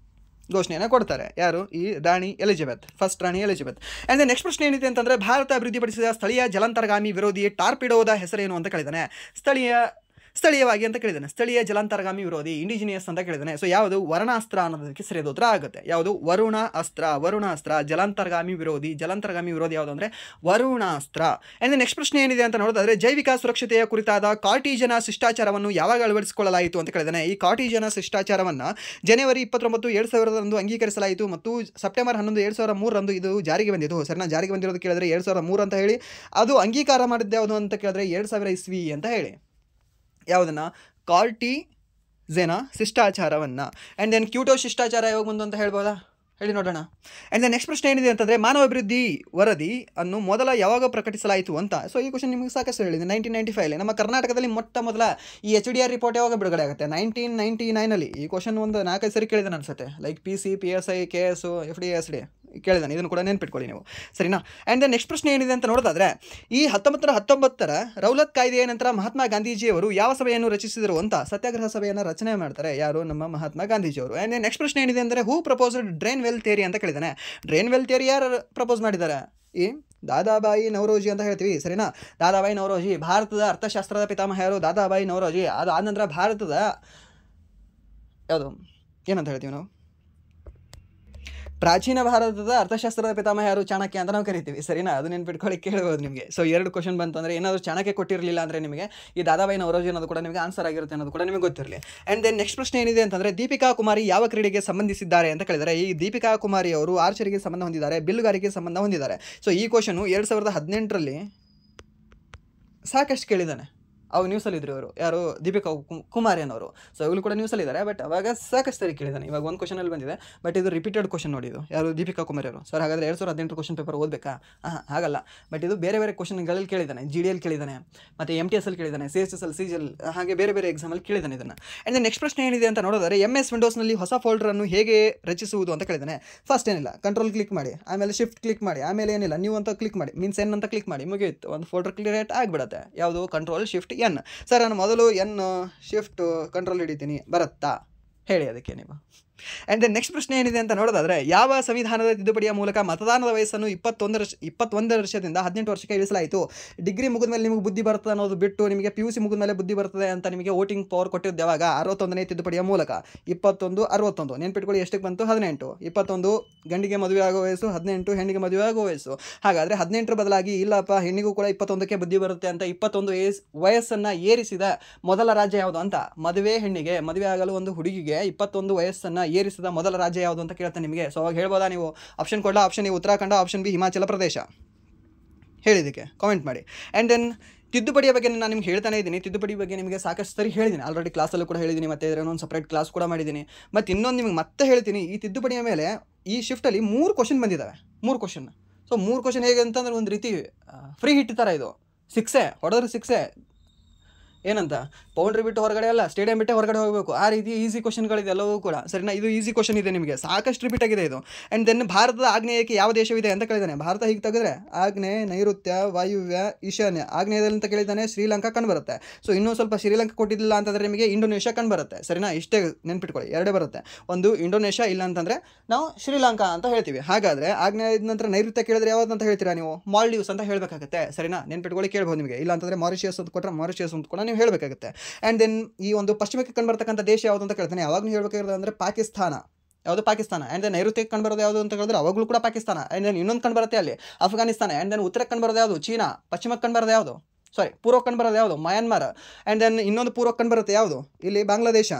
ಘೋಷಣೆಯನ್ನು ಕೊಡ್ತಾರೆ. ಯಾರು? ಈ ರಾಣಿ ಎಲಿಜಬೆತ್, ಫಸ್ಟ್ ರಾಣಿ ಎಲಿಜಬೆತ್. ಆ್ಯಂಡ್ ದೆನ್ ನೆಕ್ಸ್ಟ್ ಪ್ರಶ್ನೆ ಏನಿದೆ ಅಂತಂದರೆ ಭಾರತ ಅಭಿವೃದ್ಧಿಪಡಿಸಿದ ಸ್ಥಳೀಯ ಜಲಾಂತರ್ಗಾಮಿ ವಿರೋಧಿ ಟಾರ್ಪಿಡೋದ ಹೆಸರೇನು ಅಂತ ಕೇಳಿದಾನೆ. ಸ್ಥಳೀಯವಾಗಿ ಅಂತ ಕೇಳಿದಾನೆ. ಸ್ಥಳೀಯ ಜಲಾಂತರ್ಗಾಮಿ ವಿರೋಧಿ, ಇಂಡಿಜಿನಿಯಸ್ ಅಂತ ಕೇಳಿದಾನೆ. ಸೊ ಯಾವುದು? ವರುಣಾಸ್ತ್ರ ಅನ್ನೋದಕ್ಕೆ ಸರಿಯಾದ ಉತ್ತರ ಆಗುತ್ತೆ. ಯಾವುದು? ವರುಣಾಸ್ತ್ರ. ಜಲಾಂತರ್ಗಾಮಿ ವಿರೋಧಿ ಯಾವುದು ಅಂದರೆ ವರುಣಾಸ್ತ್ರ. ಆ್ಯಂಡ್ ನೆಕ್ಸ್ಟ್ ಪ್ರಶ್ನೆ ಏನಿದೆ ಅಂತ ನೋಡೋದಾದರೆ ಜೈವಿಕ ಸುರಕ್ಷತೆಯ ಕುರಿತಾದ ಕಾರ್ಟಿಜನ ಶಿಷ್ಟಾಚಾರವನ್ನು ಯಾವಾಗ ಅಳವಡಿಸಿಕೊಳ್ಳಲಾಯಿತು ಅಂತ ಕೇಳಿದಾನೆ. ಈ ಕಾರ್ಟಿಜನ ಶಿಷ್ಟಾಚಾರವನ್ನು ಜನವರಿ 29, 2000 ಅಂಗೀಕರಿಸಲಾಯಿತು ಮತ್ತು ಸೆಪ್ಟೆಂಬರ್ 11, 2003 ಇದು ಜಾರಿಗೆ ಬಂದಿದ್ದು. ಸರಿನಾ? ಜಾರಿಗೆ ಬಂದಿರೋದು ಕೇಳಿದ್ರೆ 2003 ಅಂತ ಹೇಳಿ, ಅದು ಅಂಗೀಕಾರ ಮಾಡಿದ್ದು ಯಾವುದು ಅಂತ ಕೇಳಿದ್ರೆ 2000 ಇಸ್ವಿ ಅಂತ ಹೇಳಿ. ಯಾವುದನ್ನು? ಕಾರ್ಟಿಜನ ಶಿಷ್ಟಾಚಾರವನ್ನು. ಆ್ಯಂಡ್ ದೆನ್ ಕ್ಯೂಟೋ ಶಿಷ್ಟಾಚಾರ ಯಾವಾಗ ಬಂದು ಅಂತ ಹೇಳ್ಬೋದಾ? ಹೇಳಿ ನೋಡೋಣ. ಆ್ಯಂಡ್ ದೆನ್ ನೆಕ್ಸ್ಟ್ ಪ್ರಶ್ನೆ ಏನಿದೆ ಅಂತಂದರೆ ಮಾನವ ಅಭಿವೃದ್ಧಿ ವರದಿ ಅನ್ನು ಯಾವಾಗ ಪ್ರಕಟಿಸಲಾಯಿತು ಅಂತ. ಸೊ ಈ ಕ್ವಶನ್ ನಿಮಗೆ ಸಾಕಷ್ಟು ಹೇಳಿದೆ. 1995 ನಮ್ಮ ಕರ್ನಾಟಕದಲ್ಲಿ ಮೊದಲ ಈ HDR ರಿಪೋರ್ಟ್ ಯಾವಾಗ ಬಿಡುಗಡೆ ಆಗುತ್ತೆ? 1999. ಈ ಕ್ವಶನ್ ಒಂದು 4-5 ಸರಿ ಕೇಳಿದಾನೆ ಅನ್ಸುತ್ತೆ. Like PC, PSI, KS, FD, SD ಕೇಳಿದಾನೆ. ಇದನ್ನು ಕೂಡ ನೆನ್ಪಿಟ್ಕೊಳ್ಳಿ ನೀವು, ಸರಿನಾ? ಆ್ಯಂಡ್ ದೆನ್ ನೆಕ್ಸ್ಟ್ ಪ್ರಶ್ನೆ ಏನಿದೆ ಅಂತ ನೋಡೋದಾದರೆ ಈ 1919 ರೌಲತ್ ಕಾಯ್ದೆಯ ನಂತರ ಮಹಾತ್ಮ ಗಾಂಧೀಜಿಯವರು ಯಾವ ಸಭೆಯನ್ನು ರಚಿಸಿದರು ಅಂತ? ಸತ್ಯಾಗ್ರಹ ಸಭೆಯನ್ನು ರಚನೆ ಮಾಡ್ತಾರೆ. ಯಾರು? ನಮ್ಮ ಮಹಾತ್ಮ ಗಾಂಧೀಜಿಯವರು. ಆ್ಯಂಡ್ ದೆನ್ ನೆಕ್ಸ್ಟ್ ಪ್ರಶ್ನೆ ಏನಿದೆ ಅಂದರೆ ಹೂ ಪ್ರಪೋಸ್ಡ್ ಡ್ರೈನ್ ವೆಲ್ ಥಿಯರಿ ಅಂತ ಕೇಳಿದಾನೆ. ಡ್ರೈನ್ ವೆಲ್ ಥಿಯರಿ ಯಾರು ಪ್ರಪೋಸ್ ಮಾಡಿದ್ದಾರೆ? ಈ ದಾದಾಬಾಯಿ ನವರೋಜಿ ಅಂತ ಹೇಳ್ತೀವಿ, ಸರಿನಾ? ದಾದಾಬಾಯಿ ನವರೋಜಿ. ಭಾರತದ ಅರ್ಥಶಾಸ್ತ್ರದ ಪಿತಾಮಹ ಯಾರು? ದಾದಾಬಾಯಿ ನವರೋಜಿ. ಅದು ಆದ ನಂತರ ಭಾರತದ ಯಾವುದು ಏನಂತ ಹೇಳ್ತೀವಿ ನಾವು? ಪ್ರಾಚೀನ ಭಾರತದ ಅರ್ಥಶಾಸ್ತ್ರದ ಪಿತಾಮಹ ಯಾರು? ಚಾಣಕ್ಯ ಅಂತ ನಾವು ಕರಿತೀವಿ, ಸರಿನಾ? ಅದು ನೆನ್ಪಿಟ್ಕೊಳ್ಳಿ, ಕೇಳ್ಬೋದು ನಿಮಗೆ. ಸೊ 2 ಕ್ವಶನ್ ಬಂತು ಅಂದರೆ ಏನಾದರೂ ಚಾಣಕ್ಯ ಕೊಟ್ಟಿರಲಿಲ್ಲ ಅಂದರೆ ನಿಮಗೆ ಈ ದಾದಾಬಾಯಿ ನವರೋಜಿ ಅನ್ನೋದು ಕೂಡ ನಿಮಗೆ ಆನ್ಸರ್ ಆಗಿರುತ್ತೆ ಅನ್ನೋದು ಕೂಡ ನಿಮಗೆ ಗೊತ್ತಿರಲಿ. ಆ್ಯಂಡ್ ದೆನ್ ನೆಕ್ಸ್ಟ್ ಪ್ರಶ್ನೆ ಏನಿದೆ ಅಂತಂದರೆ ದೀಪಿಕಾ ಕುಮಾರಿ ಯಾವ ಕ್ರೀಡೆಗೆ ಸಂಬಂಧಿಸಿದ್ದಾರೆ ಅಂತ ಕೇಳಿದರೆ ಈ ದೀಪಿಕಾ ಕುಮಾರಿ ಅವರು ಆರ್ಚರಿಗೆ ಸಂಬಂಧ ಹೊಂದಿದ್ದಾರೆ, ಬಿಲ್ಲುಗಾರಿಕೆ ಸಂಬಂಧ ಹೊಂದಿದ್ದಾರೆ. ಸೊ ಈ ಕ್ವಶನು 2018ರಲ್ಲಿ ಸಾಕಷ್ಟು ಕೇಳಿದ್ದಾನೆ. ಅವು ನ್ಯೂಸಲ್ಲಿದ್ದರು ಇವರು, ಯಾರು? ದೀಪಿಕಾ ಕುಮಾರಿ ಅನ್ನೋರು. ಸೊ ಇವರು ಕೂಡ ನ್ಯೂಸಲ್ಲಿದ್ದಾರೆ, ಬಟ್ ಅವಾಗ ಸಾಕಷ್ಟು ಸರಿ ಕೇಳಿದ್ದಾನೆ. ಇವಾಗ ಒಂದು ಕ್ವಶನಲ್ಲಿ ಬಂದಿದೆ, ಬಟ್ ಇದು ರಿಪೀಟೆಡ್ ಕ್ವಶನ್ ನೋಡಿ. ಇದು ಯಾರು? ದೀಪಿಕಾ ಕುಮಾರಿ ಅವರು. ಸರ್ ಹಾಗಾದರೆ 2018 ಕ್ವಶನ್ ಪೇಪರ್ ಓದಬೇಕಾ? ಹಾಗಲ್ಲ, ಬಟ್ ಇದು ಬೇರೆ ಕ್ವಶನ್ಗಳಲ್ಲಿ ಕೇಳಿದ್ದಾನೆ. GDL ಕೇಳಿದ್ದಾನೆ, ಮತ್ತು MTS ಅಲ್ಲಿ ಕೇಳಿದ್ದಾನೆ, CSSL, CGL, ಹಾಗೆ ಬೇರೆ ಎಕ್ಸಾಮಲ್ಲಿ ಕೇಳಿದ್ದಾನೆ ಇದನ್ನು. ಆ್ಯಂಡ್ ನೆಕ್ಸ್ಟ್ ಪ್ರಶ್ನೆ ಏನಿದೆ ಅಂತ ನೋಡಿದರೆ MS ವಿಂಡೋಸ್ನಲ್ಲಿ ಹೊಸ ಫೋಲ್ಡರನ್ನು ಹೇಗೆ ರಚಿಸುವುದು ಅಂತ ಕೇಳಿದ್ದಾನೆ. ಫಸ್ಟ್ ಏನಿಲ್ಲ, ಕಂಟ್ರೋಲ್ ಕ್ಲಿಕ್ ಮಾಡಿ, ಆಮೇಲೆ ಶಿಫ್ಟ್ ಕ್ಲಿಕ್ ಮಾಡಿ, ಆಮೇಲೆ ಏನಿಲ್ಲ ನ್ಯೂ ಅಂತ ಕ್ಲಿಕ್ ಮಾಡಿ, ಮೀನ್ಸ್ N ಅಂತ ಕ್ಲಿಕ್ ಮಾಡಿ, ಮುಗಿಯಿತು, ಒಂದು ಫೋಲ್ಡರ್ ಕ್ರಿಯೇಟ್ ಆಗಿಬಿಡುತ್ತೆ. ಯಾವುದು? Control shift N. ಸರ್ ನಾನು ಮೊದಲು N ಶಿಫ್ಟ್ ಕಂಟ್ರೋಲ್ ಹಿಡಿತೀನಿ, ಬರುತ್ತಾ? ಹೇಳಿ ಅದಕ್ಕೆ ನೀವು. ಆ್ಯಂಡ್ ದೆನ್ ನೆಕ್ಸ್ಟ್ ಪ್ರಶ್ನೆ ಏನಿದೆ ಅಂತ ನೋಡೋದಾದರೆ ಯಾವ ಸಂವಿಧಾನದ ತಿದ್ದುಪಡಿಯ ಮೂಲಕ ಮತದಾನದ ವಯಸ್ಸನ್ನು 21 ವರ್ಷದಿಂದ 18 ವರ್ಷಕ್ಕೆ ಇಳಿಸಲಾಯಿತು? ಡಿಗ್ರಿ ಮುಗಿದ ಮೇಲೆ ನಿಮಗೆ ಬುದ್ಧಿ ಬರ್ತದೆ ಅನ್ನೋದು ಬಿಟ್ಟು ನಿಮಗೆ PUC ಮುಗಿದ ಮೇಲೆ ಬುದ್ಧಿ ಬರ್ತದೆ ಅಂತ ನಿಮಗೆ ವೋಟಿಂಗ್ ಪವರ್ ಕೊಟ್ಟಿದ್ದು ಯಾವಾಗ? 61ನೇ ತಿದ್ದುಪಡಿಯ ಮೂಲಕ. 21-61 ನೆನ್ಪಿಟ್ಕೊಳ್ಳಿ. ಎಷ್ಟಕ್ಕೆ ಬಂತು? 18. 21 ಗಂಡಿಗೆ ಮದುವೆ ಆಗೋ ವಯಸ್ಸು, 18 ಹೆಣ್ಣಿಗೆ ಮದುವೆ ಆಗೋ ವಯಸ್ಸು. ಹಾಗಾದರೆ 18 ಬದಲಾಗಿ ಇಲ್ಲಪ್ಪ ಹೆಣ್ಣಿಗೂ ಕೂಡ 21ಕ್ಕೆ ಬುದ್ಧಿ ಬರುತ್ತೆ ಅಂತ 21 ವಯಸ್ಸನ್ನು ಏರಿಸಿದ ಮೊದಲ ರಾಜ್ಯ ಯಾವುದು ಅಂತ? ಹೆಣ್ಣಿಗೆ ಮದುವೆ ಆಗಲು ಒಂದು ಹುಡುಗಿಗೆ 21 ವಯಸ್ಸನ್ನು ಏರಿಸಿದ ಮೊದಲ ರಾಜ್ಯ ಯಾವುದು ಅಂತ ಕೇಳ್ತಾನೆ ನಿಮಗೆ. ಸೊ ಅವಾಗ ಹೇಳ್ಬೋದಾ ನೀವು? ಆಪ್ಷನ್ ಕೊಡಲ? Option A Uttarakhand, option B Himachal Pradesh. ಹೇಳಿದ್ದಕ್ಕೆ ಕಾಮೆಂಟ್ ಮಾಡಿ. ಆ್ಯಂಡ್ ದೆನ್ ತಿದ್ದುಪಡಿಯ ಬಗ್ಗೆ ನಾನು ನಿಮ್ಗೆ ಹೇಳ್ತಾನೆ ಇದ್ದೀನಿ. ತಿದ್ದುಪಡಿ ಬಗ್ಗೆ ನಿಮಗೆ ಸಾಕಷ್ಟು ಸರಿ ಹೇಳಿದ್ದೀನಿ, ಆಲ್ರೆಡಿ ಕ್ಲಾಸಲ್ಲೂ ಕೂಡ ಹೇಳಿದ್ದೀನಿ, ಮತ್ತು ಇದರನ್ನೊಂದು ಸಪ್ರೇಟ್ ಕ್ಲಾಸ್ ಕೂಡ ಮಾಡಿದ್ದೀನಿ. ಮತ್ತು ಇನ್ನೊಂದು ನಿಮಗೆ ಮತ್ತೆ ಹೇಳ್ತೀನಿ, ಈ ತಿದ್ದುಪಡಿಯ ಮೇಲೆ ಈ ಶಿಫ್ಟಲ್ಲಿ 3 ಕ್ವಶನ್ ಬಂದಿದ್ದಾವೆ. 3 ಕ್ವಶನ್. ಸೊ 3 ಕ್ವಶನ್ ಹೇಗೆ ಅಂತಂದರೆ ಒಂದು ರೀತಿ ಫ್ರೀ ಹಿಟ್ ಥರ ಇದು. 6 ಹೊಡೆದ್ರೆ 6 ಏನಂತ ಬೌಂಡ್ರಿ ಬಿಟ್ಟು ಹೊರಗಡೆ ಅಲ್ಲ, ಸ್ಟೇಡಿಯಂ ಬಿಟ್ಟು ಹೊರಗಡೆ ಹೋಗಬೇಕು. ಆ ರೀತಿ ಈಸಿ ಕ್ವಶನ್ಗಳಿದೆ ಎಲ್ಲವೂ ಕೂಡ, ಸರಿನಾ. ಇದು ಈಸಿ ಕ್ವಶನ್ ಇದೆ, ನಿಮಗೆ ಸಾಕಷ್ಟು ರಿಪೀಟ್ ಆಗಿದೆ ಇದು. ಆ್ಯಂಡ್ ದೆನ್ ಭಾರತದ ಆಗ್ನೇಯಕ್ಕೆ ಯಾವ ದೇಶವಿದೆ ಅಂತ ಕೇಳಿದ್ದಾನೆ. ಭಾರತ ಹೀಗೆ ತೆಗೆದ್ರೆ ಆಗ್ನೇಯ, ನೈಋತ್ಯ, ವಾಯುವ್ಯ, ಈಶಾನ್ಯ. ಆಗ್ನೇಯದಲ್ಲಿ ಅಂತ ಕೇಳಿದ್ದಾನೆ, ಶ್ರೀಲಂಕಾ ಕಂಡುಬರುತ್ತೆ. ಸೊ ಇನ್ನೂ ಸ್ವಲ್ಪ ಶ್ರೀಲಂಕಾ ಕೊಟ್ಟಿದ್ದಿಲ್ಲ ಅಂತಂದರೆ ನಿಮಗೆ ಇಂಡೋನೇಷ್ಯಾ ಕಂಡುಬರುತ್ತೆ, ಸರಿನಾ. ಇಷ್ಟೇ ನೆನ್ಪಿಟ್ಕೊಳ್ಳಿ, ಎರಡೇ ಬರುತ್ತೆ. ಒಂದು ಇಂಡೋನೇಷ್ಯಾ, ಇಲ್ಲ ಅಂತಂದರೆ ನಾವು ಶ್ರೀಲಂಕಾ ಅಂತ ಹೇಳ್ತೀವಿ. ಹಾಗಾದರೆ ಆಗ್ನೇಯದ ನಂತರ ನೈಋತ್ಯ ಕೇಳಿದ್ರೆ ಯಾವ್ದು ಅಂತ ಹೇಳ್ತೀರಾ ನೀವು? ಮಾಲ್ಡೀವ್ಸ್ ಅಂತ ಹೇಳಬೇಕಾಗುತ್ತೆ, ಸರಿನಾ. ನೆನ್ಪಿಟ್ಕೊಳ್ಳಿ, ಕೇಳ್ಬೋದು ನಿಮಗೆ. ಇಲ್ಲ ಅಂತಂದರೆ ಮಾರಿಷಿಯಸ್ ಅಂತ ಕೊಟ್ಟರೆ ಮಾರಿಷಿಯಸ್ ಅಂತ ಕೂಡ ನೀವು ಹೇಳಬೇಕಾಗುತ್ತೆ. ಆ್ಯಂಡ್ ದೆನ್ ಈ ಒಂದು ಪಶ್ಚಿಮಕ್ಕೆ ಕಂಡುಬರ್ತಕ್ಕಂಥ ದೇಶ ಯಾವುದು ಅಂತ ಕೇಳ್ತಾನೆ. ಯಾವಾಗಲೂ ಹೇಳಬೇಕಾಗಿರೋದು ಅಂದರೆ ಪಾಕಿಸ್ತಾನ. ಯಾವುದು? ಪಾಕಿಸ್ತಾನ. ಆ್ಯಂಡ್ ದೆನ್ ನೈಋತ್ಯಕ್ಕೆ ಕಂಡುಬರೋದು ಯಾವುದು ಅಂತ ಹೇಳಿದ್ರೆ ಅವಾಗಲೂ ಕೂಡ ಪಾಕಿಸ್ತಾನ. ಆ್ಯಂಡ್ ದೆನ್ ಇನ್ನೊಂದು ಕಂಡುಬರುತ್ತೆ ಅಲ್ಲಿ ಅಫ್ಘಾನಿಸ್ತಾನ. ಆ್ಯಂಡ್ ದೆನ್ ಉತ್ತರಕ್ಕೆ ಕಂಡುಬರೋದು ಯಾವುದು? ಚೀನಾ. ಪಶ್ಚಿಮಕ್ಕೆ ಕಂಡುಬರೋದು ಯಾವುದು? ಪೂರ್ವಕ್ಕೆ ಕಂಡುಬರೋದು ಯಾವುದು? ಮಯನ್ಮಾರ್. ಆ್ಯಂಡ್ ದೆನ್ ಇನ್ನೊಂದು ಪೂರ್ವಕ್ಕೆ ಕಂಡುಬರುತ್ತೆ ಯಾವುದು? ಇಲ್ಲಿ ಬಾಂಗ್ಲಾದೇಶ.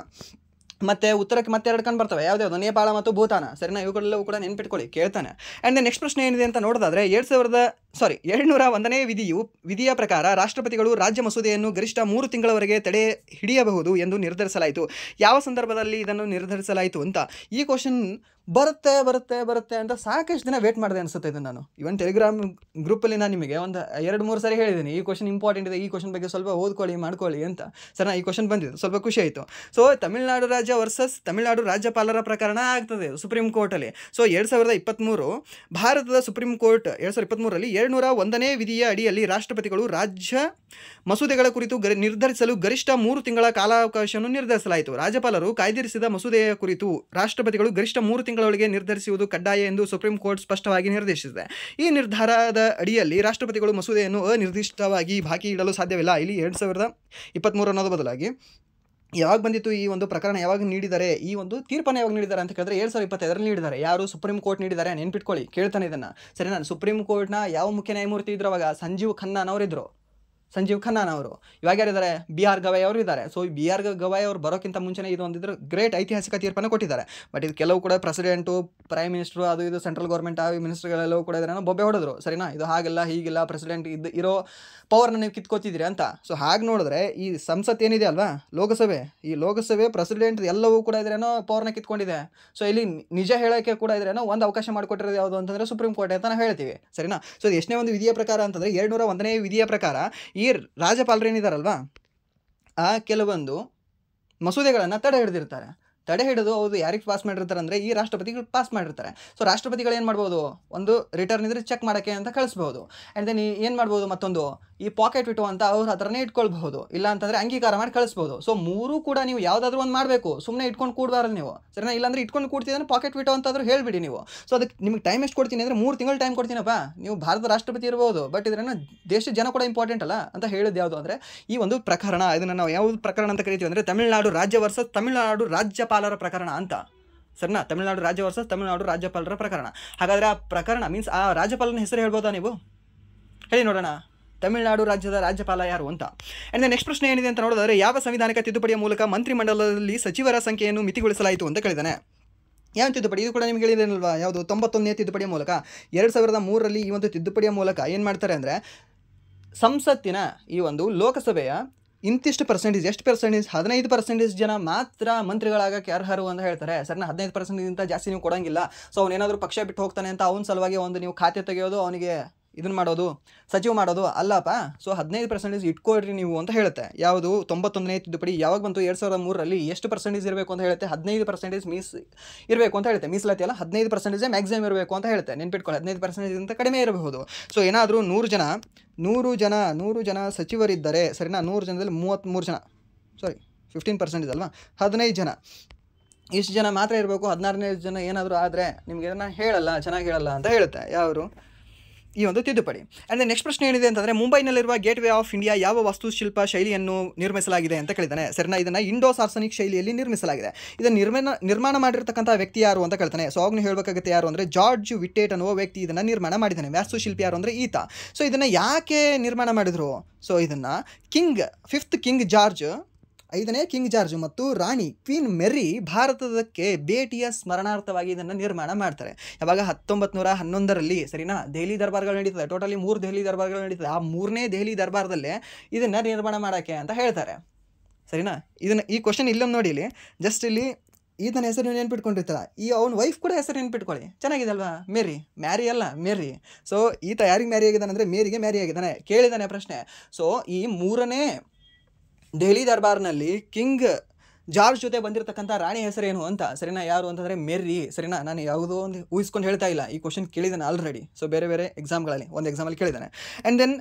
ಮತ್ತು ಉತ್ತರಕ್ಕೆ ಮತ್ತೆ ಎರಡು ಕಂಡು ಬರ್ತವೆ, ಯಾವ್ದು? ನೇಪಾಳ ಮತ್ತು ಭೂತಾನ, ಸರಿನಾ. ಇವುಗಳೆಲ್ಲವೂ ಕೂಡ ನೆನ್ಪಿಟ್ಕೊಳ್ಳಿ, ಕೇಳ್ತಾನೆ. ಆ್ಯಂಡ್ ದೆನ್ ನೆಕ್ಸ್ಟ್ ಪ್ರಶ್ನೆ ಏನಿದೆ ಅಂತ ನೋಡೋದಾದರೆ 701ನೇ ವಿಧಿಯ ಪ್ರಕಾರ ರಾಷ್ಟ್ರಪತಿಗಳು ರಾಜ್ಯ ಮಸೂದೆಯನ್ನು ಗರಿಷ್ಠ 3 ತಿಂಗಳವರೆಗೆ ತಡೆ ಹಿಡಿಯಬಹುದು ಎಂದು ನಿರ್ಧರಿಸಲಾಯಿತು. ಯಾವ ಸಂದರ್ಭದಲ್ಲಿ ಇದನ್ನು ನಿರ್ಧರಿಸಲಾಯಿತು ಅಂತ ಈ ಕ್ವಶನ್ ಬರುತ್ತೆ ಅಂತ ಸಾಕಷ್ಟು ದಿನ ವೇಟ್ ಮಾಡಿದೆ ಅನಿಸುತ್ತೆ ಇದನ್ನು ನಾನು. ಇವನ್ ಟೆಲಿಗ್ರಾಮ್ ಗ್ರೂಪಲ್ಲಿ ನಾನು ನಿಮಗೆ ಒಂದು 2-3 ಸಾರಿ ಹೇಳಿದ್ದೀನಿ, ಈ ಕ್ವಶನ್ ಇಂಪಾರ್ಟೆಂಟ್ ಇದೆ, ಈ ಕ್ವಶನ್ ಬಗ್ಗೆ ಸ್ವಲ್ಪ ಓದ್ಕೊಳ್ಳಿ ಮಾಡ್ಕೊಳ್ಳಿ ಅಂತ. ಸರಿನಾ. ಈ ಕ್ವಶನ್ ಬಂದಿದ್ದು ಸ್ವಲ್ಪ ಖುಷಿ ಆಯಿತು. ಸೊ ತಮಿಳುನಾಡು ರಾಜ್ಯ ವರ್ಸಸ್ ತಮಿಳುನಾಡು ರಾಜ್ಯಪಾಲರ ಪ್ರಕರಣ ಆಗ್ತದೆ ಸುಪ್ರೀಂ ಕೋರ್ಟಲ್ಲಿ. ಸೊ 2023 ಭಾರತದ ಸುಪ್ರೀಂ ಕೋರ್ಟ್ 2023ರಲ್ಲಿ 701ನೇ ವಿಧಿಯ ಅಡಿಯಲ್ಲಿ ರಾಷ್ಟ್ರಪತಿಗಳು ರಾಜ್ಯ ಮಸೂದೆಗಳ ಕುರಿತು ನಿರ್ಧರಿಸಲು ಗರಿಷ್ಠ 3 ತಿಂಗಳ ಕಾಲಾವಕಾಶವನ್ನು ನಿರ್ಧರಿಸಲಾಯಿತು. ರಾಜ್ಯಪಾಲರು ಕಾಯ್ದಿರಿಸಿದ ಮಸೂದೆಯ ಕುರಿತು ರಾಷ್ಟ್ರಪತಿಗಳು ಗರಿಷ್ಠ 3 ತಿಂಗಳೊಳಗೆ ನಿರ್ಧರಿಸುವುದು ಕಡ್ಡಾಯ ಎಂದು ಸುಪ್ರೀಂ ಕೋರ್ಟ್ ಸ್ಪಷ್ಟವಾಗಿ ನಿರ್ದೇಶಿಸಿದೆ. ಈ ನಿರ್ಧಾರದ ಅಡಿಯಲ್ಲಿ ರಾಷ್ಟ್ರಪತಿಗಳು ಮಸೂದೆಯನ್ನು ಅನಿರ್ದಿಷ್ಟವಾಗಿ ಬಾಕಿ ಇಡಲು ಸಾಧ್ಯವಿಲ್ಲ. ಇಲ್ಲಿ 2023 ಅನ್ನೋದು ಬದಲಾಗಿ ಯಾವಾಗ ಬಂದಿತ್ತು ಈ ಒಂದು ಪ್ರಕರಣ, ಯಾವಾಗ ನೀಡಿದ್ದಾರೆ, ಈ ಒಂದು ತೀರ್ಪನ್ನು ಯಾವಾಗ ನೀಡಿದ್ದಾರೆ ಅಂತ ಕೇಳಿದ್ರೆ 2025ರಲ್ಲಿ ನೀಡಿದ್ದಾರೆ. ಯಾರು? ಸುಪ್ರೀಂ ಕೋರ್ಟ್ ನೀಡಿದ್ದಾರೆ, ನೆನ್ಪಿಟ್ಕೊಳ್ಳಿ, ಕೇಳ್ತಾನೆ ಇದನ್ನು, ಸರಿನಾ. ಸುಪ್ರೀಂ ಕೋರ್ಟ್ನ ಯಾವ ಮುಖ್ಯ ನ್ಯಾಯಮೂರ್ತಿ ಇದ್ರು ಅವಾಗ? ಸಂಜೀವ್ ಖನ್ನಾ ಅವರಿದ್ದರು. ಇವಾಗ ಯಾರಿದ್ದಾರೆ? ಬಿ ಆರ್ ಗವಾಯ್ ಅವರು ಇದ್ದಾರೆ. ಸೊ ಈ ಬಿ ಆರ್ ಗವಾಯ್ ಅವರು ಬರೋಕ್ಕಿಂತ ಮುಂಚೆನೇ ಇದು ಒಂದಿದ್ರು ಗ್ರೇಟ್ ಐತಿಹಾಸಿಕ ತೀರ್ಪನ್ನು ಕೊಟ್ಟಿದ್ದಾರೆ. ಬಟ್ ಇದು ಕೆಲವು ಕೂಡ ಪ್ರೆಸಿಡೆಂಟು, ಪ್ರೈಮ್ ಮಿನಿಸ್ಟ್ರು, ಅದು ಇದು ಸೆಂಟ್ರಲ್ ಗೌರ್ಮೆಂಟ್ ಮಿನಿಸ್ಟರ್ಗಳೆಲ್ಲವೂ ಕೂಡ ಇದನ್ನು ಬೊಬ್ಬೆ ಹೊಡೆದ್ರು, ಸರಿನಾ. ಇದು ಹಾಗೆಲ್ಲ ಹೀಗಿಲ್ಲ, ಪ್ರೆಸಿಡೆಂಟ್ ಇರೋ ಪವರ್ನ ನೀವು ಕಿತ್ಕೋತಿದ್ದೀರಿ ಅಂತ. ಸೊ ಹಾಗೆ ನೋಡಿದ್ರೆ ಈ ಸಂಸತ್ ಏನಿದೆ ಅಲ್ವಾ, ಲೋಕಸಭೆ ಪ್ರೆಸಿಡೆಂಟ್ ಎಲ್ಲವೂ ಕೂಡ ಇದ್ರೇನೋ ಪವರ್ನ ಕಿತ್ಕೊಂಡಿದೆ. ಸೊ ಇಲ್ಲಿ ನಿಜ ಹೇಳೋಕ್ಕೆ ಕೂಡ ಇದ್ರೇನೋ ಒಂದು ಅವಕಾಶ ಮಾಡಿಕೊಟ್ಟಿರೋದು ಯಾವುದು ಅಂತಂದರೆ ಸುಪ್ರೀಂ ಕೋರ್ಟ್ ಅಂತ ನಾವು ಹೇಳ್ತೀವಿ, ಸರಿನಾ. ಸೊ ಇದು ಎಷ್ಟನೇ ಒಂದು ವಿಧಿಯ ಪ್ರಕಾರ ಅಂತಂದರೆ 201ನೇ ವಿಧಿಯ ಪ್ರಕಾರ ಈ ರಾಜ್ಯಪಾಲರು ಏನಿದಾರಲ್ವಾ ಕೆಲವೊಂದು ಮಸೂದೆಗಳನ್ನು ತಡೆ ಹಿಡಿದು ಅವರು ಯಾರಿಗೆ ಪಾಸ್ ಮಾಡಿರ್ತಾರೆ ಅಂದರೆ ಈ ರಾಷ್ಟ್ರಪತಿಗಳು ಪಾಸ್ ಮಾಡಿರ್ತಾರೆ. ಸೊ ರಾಷ್ಟ್ರಪತಿಗಳು ಏನು ಮಾಡ್ಬೋದು? ಒಂದು ರಿಟರ್ನ್ ಇದ್ರೆ ಚೆಕ್ ಮಾಡೋಕ್ಕೆ ಅಂತ ಕಳಿಸ್ಬೋದು. ಆ್ಯಂಡ್ ದೆನ್ ಏನು ಮಾಡ್ಬೋದು? ಮತ್ತೊಂದು ಈ ಪಾಕೆಟ್ ವಿಟೋ ಅಂತ ಅವ್ರ ಹತ್ರನೇ ಇಟ್ಕೊಳ್ಬಹುದು, ಇಲ್ಲ ಅಂತಂದರೆ ಅಂಗೀಕಾರ ಮಾಡಿ ಕಳಿಸ್ಬೋದು. ಸೊ ಮೂರೂ ಕೂಡ ನೀವು ಯಾವುದಾದ್ರೂ ಒಂದು ಮಾಡಬೇಕು, ಸುಮ್ಮನೆ ಇಟ್ಕೊಂಡು ಕೂಡಬಾರ್ದು ನೀವು, ಸರಿನಾ. ಇಲ್ಲಾಂದರೆ ಇಟ್ಕೊಂಡು ಕೂಡ್ತಿದ್ರೆ ಪಾಕೆಟ್ ವಿಟೋ ಅಂತಾದರೂ ಹೇಳಿಬಿಡಿ ನೀವು. ಸೊ ಅದಕ್ಕೆ ನಿಮಗೆ ಟೈಮ್ ಎಷ್ಟು ಕೊಡ್ತೀನಿ ಅಂದರೆ 3 ತಿಂಗಳು ಟೈಮ್ ಕೊಡ್ತೀನಪ್ಪ, ನೀವು ಭಾರತ ರಾಷ್ಟ್ರಪತಿ ಇರ್ಬೋದು, ಬಟ್ ಇದನ್ನು ದೇಶದ ಜನ ಕೂಡ ಇಂಪಾರ್ಟೆಂಟ್ ಅಲ್ಲ ಅಂತ ಹೇಳಿದ್ದು ಯಾವುದು ಅಂದರೆ ಈ ಒಂದು ಪ್ರಕರಣ. ಇದನ್ನು ನಾವು ಯಾವುದು ಪ್ರಕರಣ ಅಂತ ಕರಿತೀವಿ ಅಂದರೆ ತಮಿಳುನಾಡು ರಾಜ್ಯ ವರ್ಸಸ್ ತಮಿಳುನಾಡು ರಾಜ್ಯಪಾಲರ ಪ್ರಕರಣ ಅಂತ, ಸರಿನಾ. ತಮಿಳುನಾಡು ರಾಜ್ಯ ವರ್ಸಸ್ ತಮಿಳುನಾಡು ರಾಜ್ಯಪಾಲರ ಪ್ರಕರಣ. ಹಾಗಾದರೆ ಆ ಪ್ರಕರಣ ಮೀನ್ಸ್ ಆ ರಾಜ್ಯಪಾಲನ ಹೆಸರು ಹೇಳ್ಬೋದಾ ನೀವು? ಹೇಳಿ ನೋಡೋಣ, ತಮಿಳುನಾಡು ರಾಜ್ಯದ ರಾಜ್ಯಪಾಲ ಯಾರು ಅಂತ. ಆ್ಯಂಡ್ ನೆಕ್ಸ್ಟ್ ಪ್ರಶ್ನೆ ಏನಿದೆ ಅಂತ ನೋಡೋದಾದರೆ ಯಾವ ಸಂವಿಧಾನಿಕ ತಿದ್ದುಪಡಿಯ ಮೂಲಕ ಮಂತ್ರಿಮಂಡಲದಲ್ಲಿ ಸಚಿವರ ಸಂಖ್ಯೆಯನ್ನು ಮಿತಿಗೊಳಿಸಲಾಯಿತು ಅಂತ ಕೇಳಿದ್ದಾನೆ. ಯಾವ ತಿದ್ದುಪಡಿ? ಇದು ಕೂಡ ನಿಮ್ಗೆ ಹೇಳಿದೇನಲ್ವಾ, ಯಾವುದು? 91ನೇ ತಿದ್ದುಪಡಿಯ ಮೂಲಕ 2003ರಲ್ಲಿ ಈ ಒಂದು ತಿದ್ದುಪಡಿಯ ಮೂಲಕ ಏನು ಮಾಡ್ತಾರೆ ಅಂದರೆ ಸಂಸತ್ತಿನ ಈ ಒಂದು ಲೋಕಸಭೆಯ ಇಂತಿಷ್ಟು ಪರ್ಸೆಂಟೇಜ್, ಎಷ್ಟು ಪರ್ಸೆಂಟೇಜ್? 15% ಜನ ಮಾತ್ರ ಮಂತ್ರಿಗಳಾಗಕ್ಕೆ ಅರ್ಹರು ಅಂತ ಹೇಳ್ತಾರೆ, ಸರಿನಾ. 15%ಗಿಂತ ಜಾಸ್ತಿ ನೀವು ಕೊಡೋಂಗಿಲ್ಲ. ಸೊ ಅವನೇನಾದರೂ ಪಕ್ಷ ಬಿಟ್ಟು ಹೋಗ್ತಾನೆ ಅಂತ ಅವನ ಸಲುವಾಗಿ ಒಂದು ನೀವು ಖಾತೆ ತೆಗೆಯೋದು, ಅವನಿಗೆ ಇದನ್ನು ಮಾಡೋದು, ಸಚಿವ ಮಾಡೋದು ಅಲ್ಲಪ್ಪ. ಸೊ 15% ಇಟ್ಕೊಳ್ರಿ ನೀವು ಅಂತ ಹೇಳುತ್ತೆ. ಯಾವುದು? 91ನೇ ತಿದ್ದುಪಡಿ ಯಾವಾಗ ಬಂತು? 2003ರಲ್ಲಿ. ಎಷ್ಟು ಪರ್ಸೆಂಟೇಜ್ ಇರಬೇಕು ಅಂತ ಹೇಳುತ್ತೆ? 15% ಇರಬೇಕು ಅಂತ ಹೇಳುತ್ತೆ. ಮೀಸಲಾತಿ ಅಲ್ಲ, 15% ಮ್ಯಾಕ್ಸಿಮಮ್ ಇರಬೇಕು ಅಂತ ಹೇಳುತ್ತೆ, ನೆನ್ಪಿಟ್ಕೊಳ್ಳಿ. 15% ಕಡಿಮೆ ಇರಬಹುದು. ಸೊ ಏನಾದರೂ 100 ಜನ ಸಚಿವರಿದ್ದರೆ, ಸರಿನಾ, 100 ಜನದಲ್ಲಿ 33 ಜನ, 15% ಅಲ್ವಾ, 15 ಜನ, ಇಷ್ಟು ಜನ ಮಾತ್ರ ಇರಬೇಕು. 16ನೇ ಜನ ಏನಾದರೂ ಆದರೆ ನಿಮಗೆ ಅದನ್ನು ಚೆನ್ನಾಗಿ ಹೇಳಲ್ಲ ಅಂತ ಹೇಳುತ್ತೆ ಯಾರು? ಈ ಒಂದು ತಿದ್ದುಪಡಿ. ಆ್ಯಂಡ್ ನೆಕ್ಸ್ಟ್ ಪ್ರಶ್ನೆ ಏನಿದೆ ಅಂತಂದರೆ ಮುಂಬೈನಲ್ಲಿರುವ ಗೇಟ್ ವೇ ಆಫ್ ಇಂಡಿಯಾ ಯಾವ ವಾಸ್ತುಶಿಲ್ಪ ಶೈಲಿಯನ್ನು ನಿರ್ಮಿಸಲಾಗಿದೆ ಅಂತ ಕೇಳಿದ್ದಾನೆ, ಸರಿನಾ. ಇದನ್ನು ಇಂಡೋ ಸಾರ್ಸನಿಕ್ ಶೈಲಿಯಲ್ಲಿ ನಿರ್ಮಿಸಲಾಗಿದೆ. ಇದನ್ನು ನಿರ್ಮಾಣ ಮಾಡಿರ್ತಕ್ಕಂಥ ವ್ಯಕ್ತಿ ಯಾರು ಅಂತ ಕೇಳ್ತಾನೆ. ಸೊ ಅವಾಗ ಹೇಳಬೇಕಾಗುತ್ತೆ ಯಾರು ಅಂದರೆ ಜಾರ್ಜ್ ವಿಟ್ಟೇಟ್ ಅನ್ನುವ ವ್ಯಕ್ತಿ ಇದನ್ನು ನಿರ್ಮಾಣ ಮಾಡಿದ್ದಾನೆ. ವಾಸ್ತುಶಿಲ್ಪಿ ಯಾರು ಅಂದರೆ ಈತ. ಸೊ ಇದನ್ನು ಯಾಕೆ ನಿರ್ಮಾಣ ಮಾಡಿದರು? ಸೊ ಇದನ್ನು 5th ಕಿಂಗ್ ಜಾರ್ಜ್, 5ನೇ ಕಿಂಗ್ ಜಾರ್ಜ್ ಮತ್ತು ರಾಣಿ ಕ್ವೀನ್ ಮೆರ್ರಿ ಭಾರತದಕ್ಕೆ ಭೇಟಿಯ ಸ್ಮರಣಾರ್ಥವಾಗಿ ಇದನ್ನು ನಿರ್ಮಾಣ ಮಾಡ್ತಾರೆ. ಯಾವಾಗ? 1911ರಲ್ಲಿ, ಸರಿನಾ. ದೆಹಲಿ ದರ್ಬಾರ್ಗಳು ನಡೀತದೆ, ಟೋಟಲಿ 3 ದೆಹಲಿ ದರ್ಬಾರ್ಗಳು ನಡೀತದೆ. ಆ 3ನೇ ದೆಹಲಿ ದರ್ಬಾರದಲ್ಲೇ ಇದನ್ನು ನಿರ್ಮಾಣ ಮಾಡೋಕ್ಕೆ ಅಂತ ಹೇಳ್ತಾರೆ, ಸರಿನಾ. ಈ ಕ್ವಶನ್ ಇಲ್ಲೊಂದು ನೋಡಿ, ಇಲ್ಲಿ ಜಸ್ಟ್ ಇಲ್ಲಿ ಈತನ ಹೆಸರು ನೆನ್ಪಿಟ್ಕೊಂಡಿರ್ತಾರೆ, ಅವನ ವೈಫ್ ಕೂಡ ಹೆಸರು ನೆನ್ಪಿಟ್ಕೊಳ್ಳಿ, ಚೆನ್ನಾಗಿದೆ ಅಲ್ವಾ? ಮ್ಯಾರಿ ಅಲ್ಲ, ಮೆರ್ರಿ. ಸೊ ಈತ ಯಾರಿಗೆ ಮ್ಯಾರಿ ಆಗಿದ್ದಾನೆ ಅಂದರೆ ಮೇರಿಗೆ ಮ್ಯಾರಿ ಆಗಿದ್ದಾನೆ. ಕೇಳಿದ್ದಾನೆ ಪ್ರಶ್ನೆ. ಸೊ ಈ 3ನೇ ದೆಹಲಿ ದರ್ಬಾರ್ನಲ್ಲಿ ಕಿಂಗ್ ಜಾರ್ಜ್ ಜೊತೆ ಬಂದಿರತಕ್ಕಂಥ ರಾಣಿ ಹೆಸರೇನು ಅಂತ, ಸರಿನಾ? ಯಾರು ಅಂತಂದರೆ ಮೇರಿ, ಸರಿನಾ? ನಾನು ಯಾವುದೋ ಒಂದು ಊಹಿಸ್ಕೊಂಡು ಹೇಳ್ತಾ ಇಲ್ಲ, ಈ ಕ್ವಶನ್ ಕೇಳಿದ್ದಾನೆ ಆಲ್ರೆಡಿ. ಸೊ ಬೇರೆ ಎಕ್ಸಾಮ್ಗಳಲ್ಲಿ ಒಂದು ಎಕ್ಸಾಮಲ್ಲಿ ಕೇಳಿದ್ದಾನೆ. ಆ್ಯಂಡ್ ದೆನ್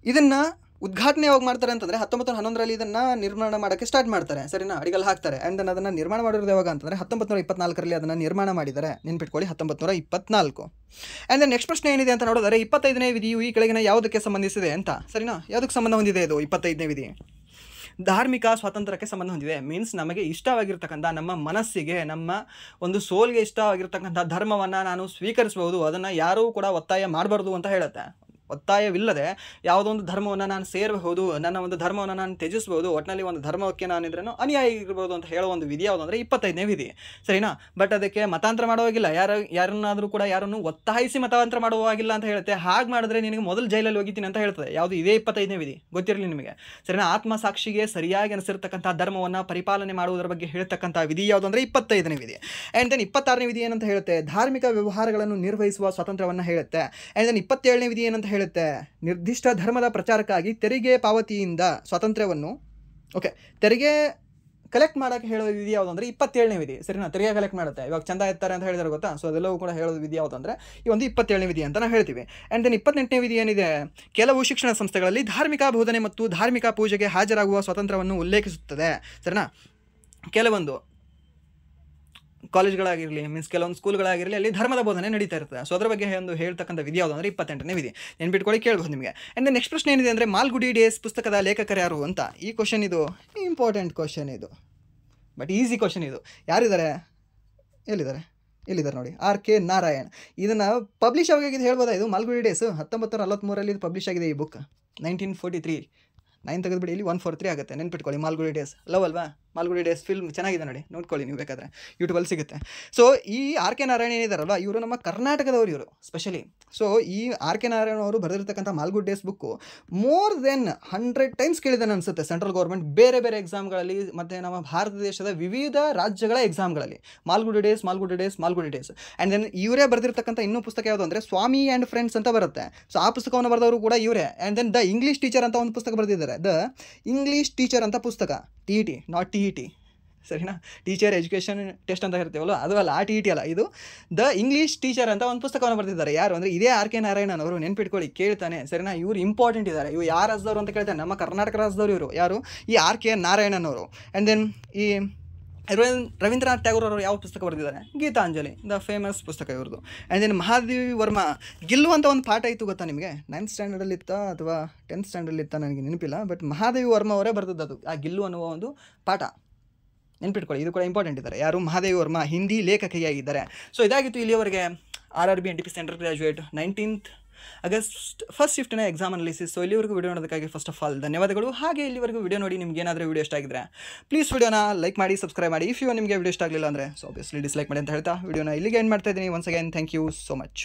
ಇದನ್ನು ಉದ್ಘಾಟನೆ ಯಾವಾಗ ಮಾಡ್ತಾರೆ ಅಂತಂದರೆ 1911ರಲ್ಲಿ ಇದನ್ನು ನಿರ್ಮಾಣ ಮಾಡೋಕ್ಕೆ ಸ್ಟಾರ್ಟ್ ಮಾಡ್ತಾರೆ, ಸರಿನಾ? ಅಡಿಗಲ್ ಹಾಕ್ತಾರೆ. ಆ್ಯಂಡ್ ದೆನ್ ಅದನ್ನು ನಿರ್ಮಾಣ ಮಾಡಿರೋದು ಯಾವಾಗ ಅಂತಂದರೆ 1924ರಲ್ಲಿ ಅದನ್ನು ನಿರ್ಮಾಣ ಮಾಡಿದ್ದಾರೆ. ನೆನ್ಪಿಟ್ಕೊಳ್ಳಿ, 1924. ಆ್ಯಂಡ್ ದೆನ್ ನೆಕ್ಸ್ಟ್ ಪ್ರಶ್ನೆ ಏನಿದೆ ಅಂತ ನೋಡಿದರೆ 25ನೇ ವಿಧಿಯು ಈ ಕೆಳಗಿನ ಯಾವುದಕ್ಕೆ ಸಂಬಂಧಿಸಿದೆ ಅಂತ, ಸರಿನಾ? ಯಾವುದಕ್ಕೆ ಸಂಬಂಧ ಹೊಂದಿದೆ ಇದು 25ನೇ ವಿಧಿ? ಧಾರ್ಮಿಕ ಸ್ವಾತಂತ್ರ್ಯಕ್ಕೆ ಸಂಬಂಧ ಹೊಂದಿದೆ. ಮೀನ್ಸ್ ನಮಗೆ ಇಷ್ಟವಾಗಿರ್ತಕ್ಕಂಥ, ನಮ್ಮ ಮನಸ್ಸಿಗೆ, ನಮ್ಮ ಒಂದು ಸೋಲ್ಗೆ ಇಷ್ಟವಾಗಿರ್ತಕ್ಕಂಥ ಧರ್ಮವನ್ನು ನಾನು ಸ್ವೀಕರಿಸಬಹುದು, ಅದನ್ನು ಯಾರೂ ಕೂಡ ಒತ್ತಾಯ ಮಾಡಬಾರ್ದು ಅಂತ ಹೇಳುತ್ತೆ. ಒತ್ತಾಯವಿಲ್ಲದೆ ಯಾವುದೋ ಒಂದು ಧರ್ಮವನ್ನು ನಾನು ಸೇರಬಹುದು, ನನ್ನ ಒಂದು ಧರ್ಮವನ್ನು ನಾನು ತ್ಯಜಿಸಬಹುದು, ಒಟ್ಟಿನಲ್ಲಿ ಒಂದು ಧರ್ಮಕ್ಕೆ ನಾನಿದ್ರೇನು ಅನುಯಾಯಿ ಇರ್ಬೋದು ಅಂತ ಹೇಳೋ ಒಂದು ವಿಧಿ ಯಾವುದು ಅಂದರೆ 25ನೇ ವಿಧಿ, ಸರಿನಾ? ಬಟ್ ಅದಕ್ಕೆ ಮತಾಂತರ ಮಾಡುವಾಗಿಲ್ಲ, ಯಾರನ್ನಾದರೂ ಕೂಡ ಯಾರನ್ನು ಒತ್ತಾಯಿಸಿ ಮತಾಂತರ ಮಾಡುವಾಗಿಲ್ಲ ಅಂತ ಹೇಳುತ್ತೆ. ಹಾಗೆ ಮಾಡಿದ್ರೆ ನಿನಗೆ ಮೊದಲು ಜೈಲಲ್ಲಿ ಹೋಗಿದ್ದೀನಿ ಅಂತ ಹೇಳ್ತದೆ. ಯಾವುದು? ಇದೇ 25ನೇ ವಿಧಿ, ಗೊತ್ತಿರಲಿ ನಿಮಗೆ, ಸರಿನಾ? ಆತ್ಮಸಾಕ್ಷಿಗೆ ಸರಿಯಾಗಿ ಅನಿಸಿರ್ತಕ್ಕಂಥ ಧರ್ಮವನ್ನು ಪರಿಪಾಲನೆ ಮಾಡುವುದರ ಬಗ್ಗೆ ಹೇಳ್ತಕ್ಕಂಥ ವಿಧಿ ಯಾವುದು ಅಂದರೆ 25ನೇ ವಿಧಿ. ಆ್ಯಂಡ್ ದೆನ್ 26ನೇ ವಿಧಿ ಏನಂತ ಹೇಳುತ್ತೆ? ಧಾರ್ಮಿಕ ವ್ಯವಹಾರಗಳನ್ನು ನಿರ್ವಹಿಸುವ ಸ್ವಾತಂತ್ರ್ಯವನ್ನು ಹೇಳುತ್ತೆ. ಆ್ಯಂಡ್ ದೆನ್ 27ನೇ ವಿಧಿ ಏನಂತ ಹೇಳುತ್ತೆ? ನಿರ್ದಿಷ್ಟ ಧರ್ಮದ ಪ್ರಚಾರಕ್ಕಾಗಿ ತೆರಿಗೆ ಪಾವತಿಯಿಂದ ಸ್ವಾತಂತ್ರ್ಯವನ್ನು, ತೆರಿಗೆ ಕಲೆಕ್ಟ್ ಮಾಡೋಕ್ಕೆ ಹೇಳೋ ವಿಧಿ ಯಾವುದು ಅಂದರೆ 27ನೇ ವಿಧಿ, ಸರಿನಾ? ತೆರಿಗೆ ಕಲೆಕ್ಟ್ ಮಾಡುತ್ತೆ. ಇವಾಗ ಚಂದ ಎತ್ತಾರೆ ಅಂತ ಹೇಳಿದ್ರೆ ಗೊತ್ತಾ? ಸೊ ಅದೆಲ್ಲವೂ ಕೂಡ ಹೇಳೋದು ವಿಧಿ ಯಾವುದು ಅಂದರೆ ಈ ಒಂದು 27ನೇ ವಿಧಿ ಅಂತ ನಾವು ಹೇಳ್ತೀವಿ. ಆ್ಯಂಡ್ ದೆನ್ 28ನೇ ವಿಧಿ ಏನಿದೆ? ಕೆಲವು ಶಿಕ್ಷಣ ಸಂಸ್ಥೆಗಳಲ್ಲಿ ಧಾರ್ಮಿಕ ಬೋಧನೆ ಮತ್ತು ಧಾರ್ಮಿಕ ಪೂಜೆಗೆ ಹಾಜರಾಗುವ ಸ್ವಾತಂತ್ರ್ಯವನ್ನು ಉಲ್ಲೇಖಿಸುತ್ತದೆ, ಸರಿನಾ? ಕೆಲವೊಂದು ಕಾಲೇಜ್ಗಳಾಗಿರಲಿ, ಮೀನ್ಸ್ ಕೆಲವೊಂದು ಸ್ಕೂಲ್ಗಳಾಗಿರಲಿ, ಅಲ್ಲಿ ಧರ್ಮದ ಬೋಧನೆ ನಡೀತಾ ಇರ್ತದೆ. ಸೊ ಅದರ ಬಗ್ಗೆ ಒಂದು ಹೇಳ್ತಕ್ಕಂಥ ವಿಧಿ ಯಾವುದು ಅಂದರೆ 28ನೇ ವಿಧಿ. ನೆನ್ಪಿಟ್ಕೊಳ್ಳಿ, ಕೇಳ್ಬೋದು ನಿಮಗೆ. ಆ್ಯಂಡ್ ನೆಕ್ಸ್ಟ್ ಪ್ರಶ್ನೆ ಏನಿದೆ ಅಂದರೆ ಮಾಲ್ಗುಡಿ ಡೇಸ್ ಪುಸ್ತಕದ ಲೇಖಕರು ಯಾರು ಅಂತ. ಈ ಕ್ವಶನ್ ಇದು ಇಂಪಾರ್ಟೆಂಟ್ ಕ್ವಶನ್ ಇದು, ಬಟ್ ಈಸಿ ಕ್ವಶನ್ ಇದು. ಯಾರಿದ್ದಾರೆ? ಎಲ್ಲಿದ್ದಾರೆ ನೋಡಿ, R.K. ನಾರಾಯಣ್. ಇದನ್ನು ಪಬ್ಲಿಷ್ ಆಗಿದೆ ಹೇಳ್ಬೋದಾ? ಇದು ಮಾಲ್ಗುಡಿ ಡೇಸ್ 1943ರಲ್ಲಿ ಇದು ಪಬ್ಲಿಷ್ ಆಗಿದೆ. ಈ ಬುಕ್ 1943, 9 ತೆಗೆದುಬಿಡಿ, ಇಲ್ಲಿ 143 ಆಗುತ್ತೆ. ನೆನ್ಪಿಟ್ಕೊಳ್ಳಿ, ಮಾಲ್ಗುಡಿ ಡೇಸ್ ಲವ್ ಅಲ್ವಾ? ಮಾಲ್ಗುಡಿ ಡೇಸ್ ಫಿಲ್ಮ್ ಚೆನ್ನಾಗಿದೆ ನೋಡಿ, ನೋಡ್ಕೊಳ್ಳಿ ನೀವು ಬೇಕಾದರೆ, ಯೂಟ್ಯೂಬಲ್ಲಿ ಸಿಗುತ್ತೆ. ಸೊ ಈ R.K. ನಾರಾಯಣ್ ಏನಿದಾರಲ್ವ, ಇವರು ನಮ್ಮ ಕರ್ನಾಟಕದವರು, ಇವರು ಸ್ಪೆಷಲಿ. ಸೊ ಈ R.K. ನಾರಾಯಣ್ ಅವರು ಬರೆದಿರ್ತಕ್ಕಂಥ Malgudi days book more than 100 times ಕೇಳಿದ್ದಾನೆ ಅನಿಸುತ್ತೆ ಸೆಂಟ್ರಲ್ ಗೌರ್ಮೆಂಟ್ ಬೇರೆ ಎಕ್ಸಾಮ್ಗಳಲ್ಲಿ, ಮತ್ತು ನಮ್ಮ ಭಾರತ ದೇಶದ ವಿವಿಧ ರಾಜ್ಯಗಳ ಎಕ್ಸಾಮ್ಗಳಲ್ಲಿ. ಮಾಲ್ಗುಡಿ ಡೇಸ್. ಆ್ಯಂಡ್ ದೆನ್ ಇವರೇ ಬರೆದಿರ್ತಕ್ಕಂಥ ಇನ್ನೂ ಪುಸ್ತಕ ಯಾವುದು ಅಂದರೆ ಸ್ವಾಮಿ ಆ್ಯಂಡ್ ಫ್ರೆಂಡ್ಸ್ ಅಂತ ಬರುತ್ತೆ. ಸೊ ಆ ಪುಸ್ತಕವನ್ನು ಬರೆದವರು ಕೂಡ ಇವರೇ. And then the English teacher ಅಂತ ಒಂದು ಪುಸ್ತಕ ಬರೆದಿದ್ದಾರೆ. ದ ಇಂಗ್ಲೀಷ್ ಟೀಚರ್ ಅಂತ ಪುಸ್ತಕ, TET ನಾಟ್ TET, ಸರಿನಾ? ಟೀಚರ್ ಎಜುಕೇಷನ್ ಟೆಸ್ಟ್ ಅಂತ ಇರ್ತೀವಲ್ಲ, ಅದು ಅಲ್ಲ, ಆ TET ಅಲ್ಲ, ಇದು ದ ಇಂಗ್ಲೀಷ್ ಟೀಚರ್ ಅಂತ ಒಂದು ಪುಸ್ತಕವನ್ನು ಬರೆದಿದ್ದಾರೆ. ಯಾರು ಅಂದರೆ ಇದೇ R.K. ನಾರಾಯಣನ್ ಅವರು. ನೆನ್ಪಿಟ್ಕೊಳ್ಳಿ, ಕೇಳ್ತಾನೆ, ಸರಿನಾ? ಇವರು ಇಂಪಾರ್ಟೆಂಟ್ ಇದ್ದಾರೆ. ಇವು ಯಾರು ರಾಜ್ಯದವರು ಅಂತ ಕೇಳ್ತಾನೆ, ನಮ್ಮ ಕರ್ನಾಟಕ ರಾಜ್ಯದವರು ಇವರು. ಯಾರು? ಈ R.K. ನಾರಾಯಣನ್ ಅವರು. ಆ್ಯಂಡ್ ದೆನ್ ಈ ರವೀಂದ್ರನಾಥ್ ಟ್ಯಾಗೋರ್ ಅವರು ಯಾವ ಪುಸ್ತಕ ಬರೆದಿದ್ದಾರೆ? ಗೀತಾಂಜಲಿ, ದ ಫೇಮಸ್ ಪುಸ್ತಕ ಇವ್ರದ್ದು. ಆ್ಯಂಡ್ ದೆನ್ ಮಹಾದೇವಿ ವರ್ಮ ಗಿಲ್ಲು ಅಂತ ಒಂದು ಪಾಠ ಇತ್ತು ಗೊತ್ತಾ ನಿಮಗೆ? 9th ಸ್ಟ್ಯಾಂಡರ್ಡಲ್ಲಿ ಇತ್ತಾ ಅಥವಾ 10th ಸ್ಟ್ಯಾಂಡರ್ಡಲ್ಲಿ ಇತ್ತಾ ನನಗೆ ನೆನಪಿಲ್ಲ, ಬಟ್ ಮಹಾದೇವಿ ವರ್ಮ ಅವರೇ ಬರೆದದ್ದು ಆ ಗಿಲ್ಲು ಅನ್ನುವ ಒಂದು ಪಾಠ. ನೆನ್ಪಿಟ್ಕೊಳ್ಳಿ, ಇದು ಕೂಡ ಇಂಪಾರ್ಟೆಂಟ್ ಇದ್ದಾರೆ. ಯಾರು? ಮಹಾದೇವಿ ವರ್ಮ, ಹಿಂದಿ ಲೇಖಕಿಯಾಗಿದ್ದಾರೆ. ಸೊ ಇದಾಗಿತ್ತು ಇಲ್ಲಿಯವರೆಗೆ RRB NTPC central graduate 19th August first ಶಿಫ್ಟ್ನ ಎಕ್ಸಾಮ್ ಅನಾಲಿಸಿಸ್. ಸೊ ಇಲ್ಲಿವರೆಗೂ ವಿಡಿಯೋ ನೋಡೋದಕ್ಕಾಗಿ ಫಸ್ಟ್ ಆಫ್ ಆಲ್ ಧನ್ಯವಾದಗಳು. ಹಾಗೆ ಇಲ್ಲಿವರೆಗೂ ವಿಡಿಯೋ ನೋಡಿ ನಿಮ್ಗೆ ಏನಾದರೂ ವಿಡಿಯೋ ಇಷ್ಟ ಆಗಿದ್ರೆ ಪ್ಲೀಸ್ ವಿಡಿಯೋನ ಲೈಕ್ ಮಾಡಿ, ಸಬ್ಸ್ಕ್ರೈಬ್ ಮಾಡಿ. ಇಫ್ ನಿಮಗೆ ವಿಡಿಯೋ ಇಷ್ಟ ಆಗಲಿಲ್ಲ ಅಂದರೆ ಸೊ ಆಬ್ವಿಯಸ್ಲಿ ಡಿಸ್ಲೈಕ್ ಮಾಡಿ ಅಂತ ಹೇಳ್ತಾ ವಿಡಿಯೋನ ಇಲ್ಲಿಗೆ ಎಂಡ್ ಮಾಡ್ತಾ ಇದ್ದೀನಿ. Once again thank you so much.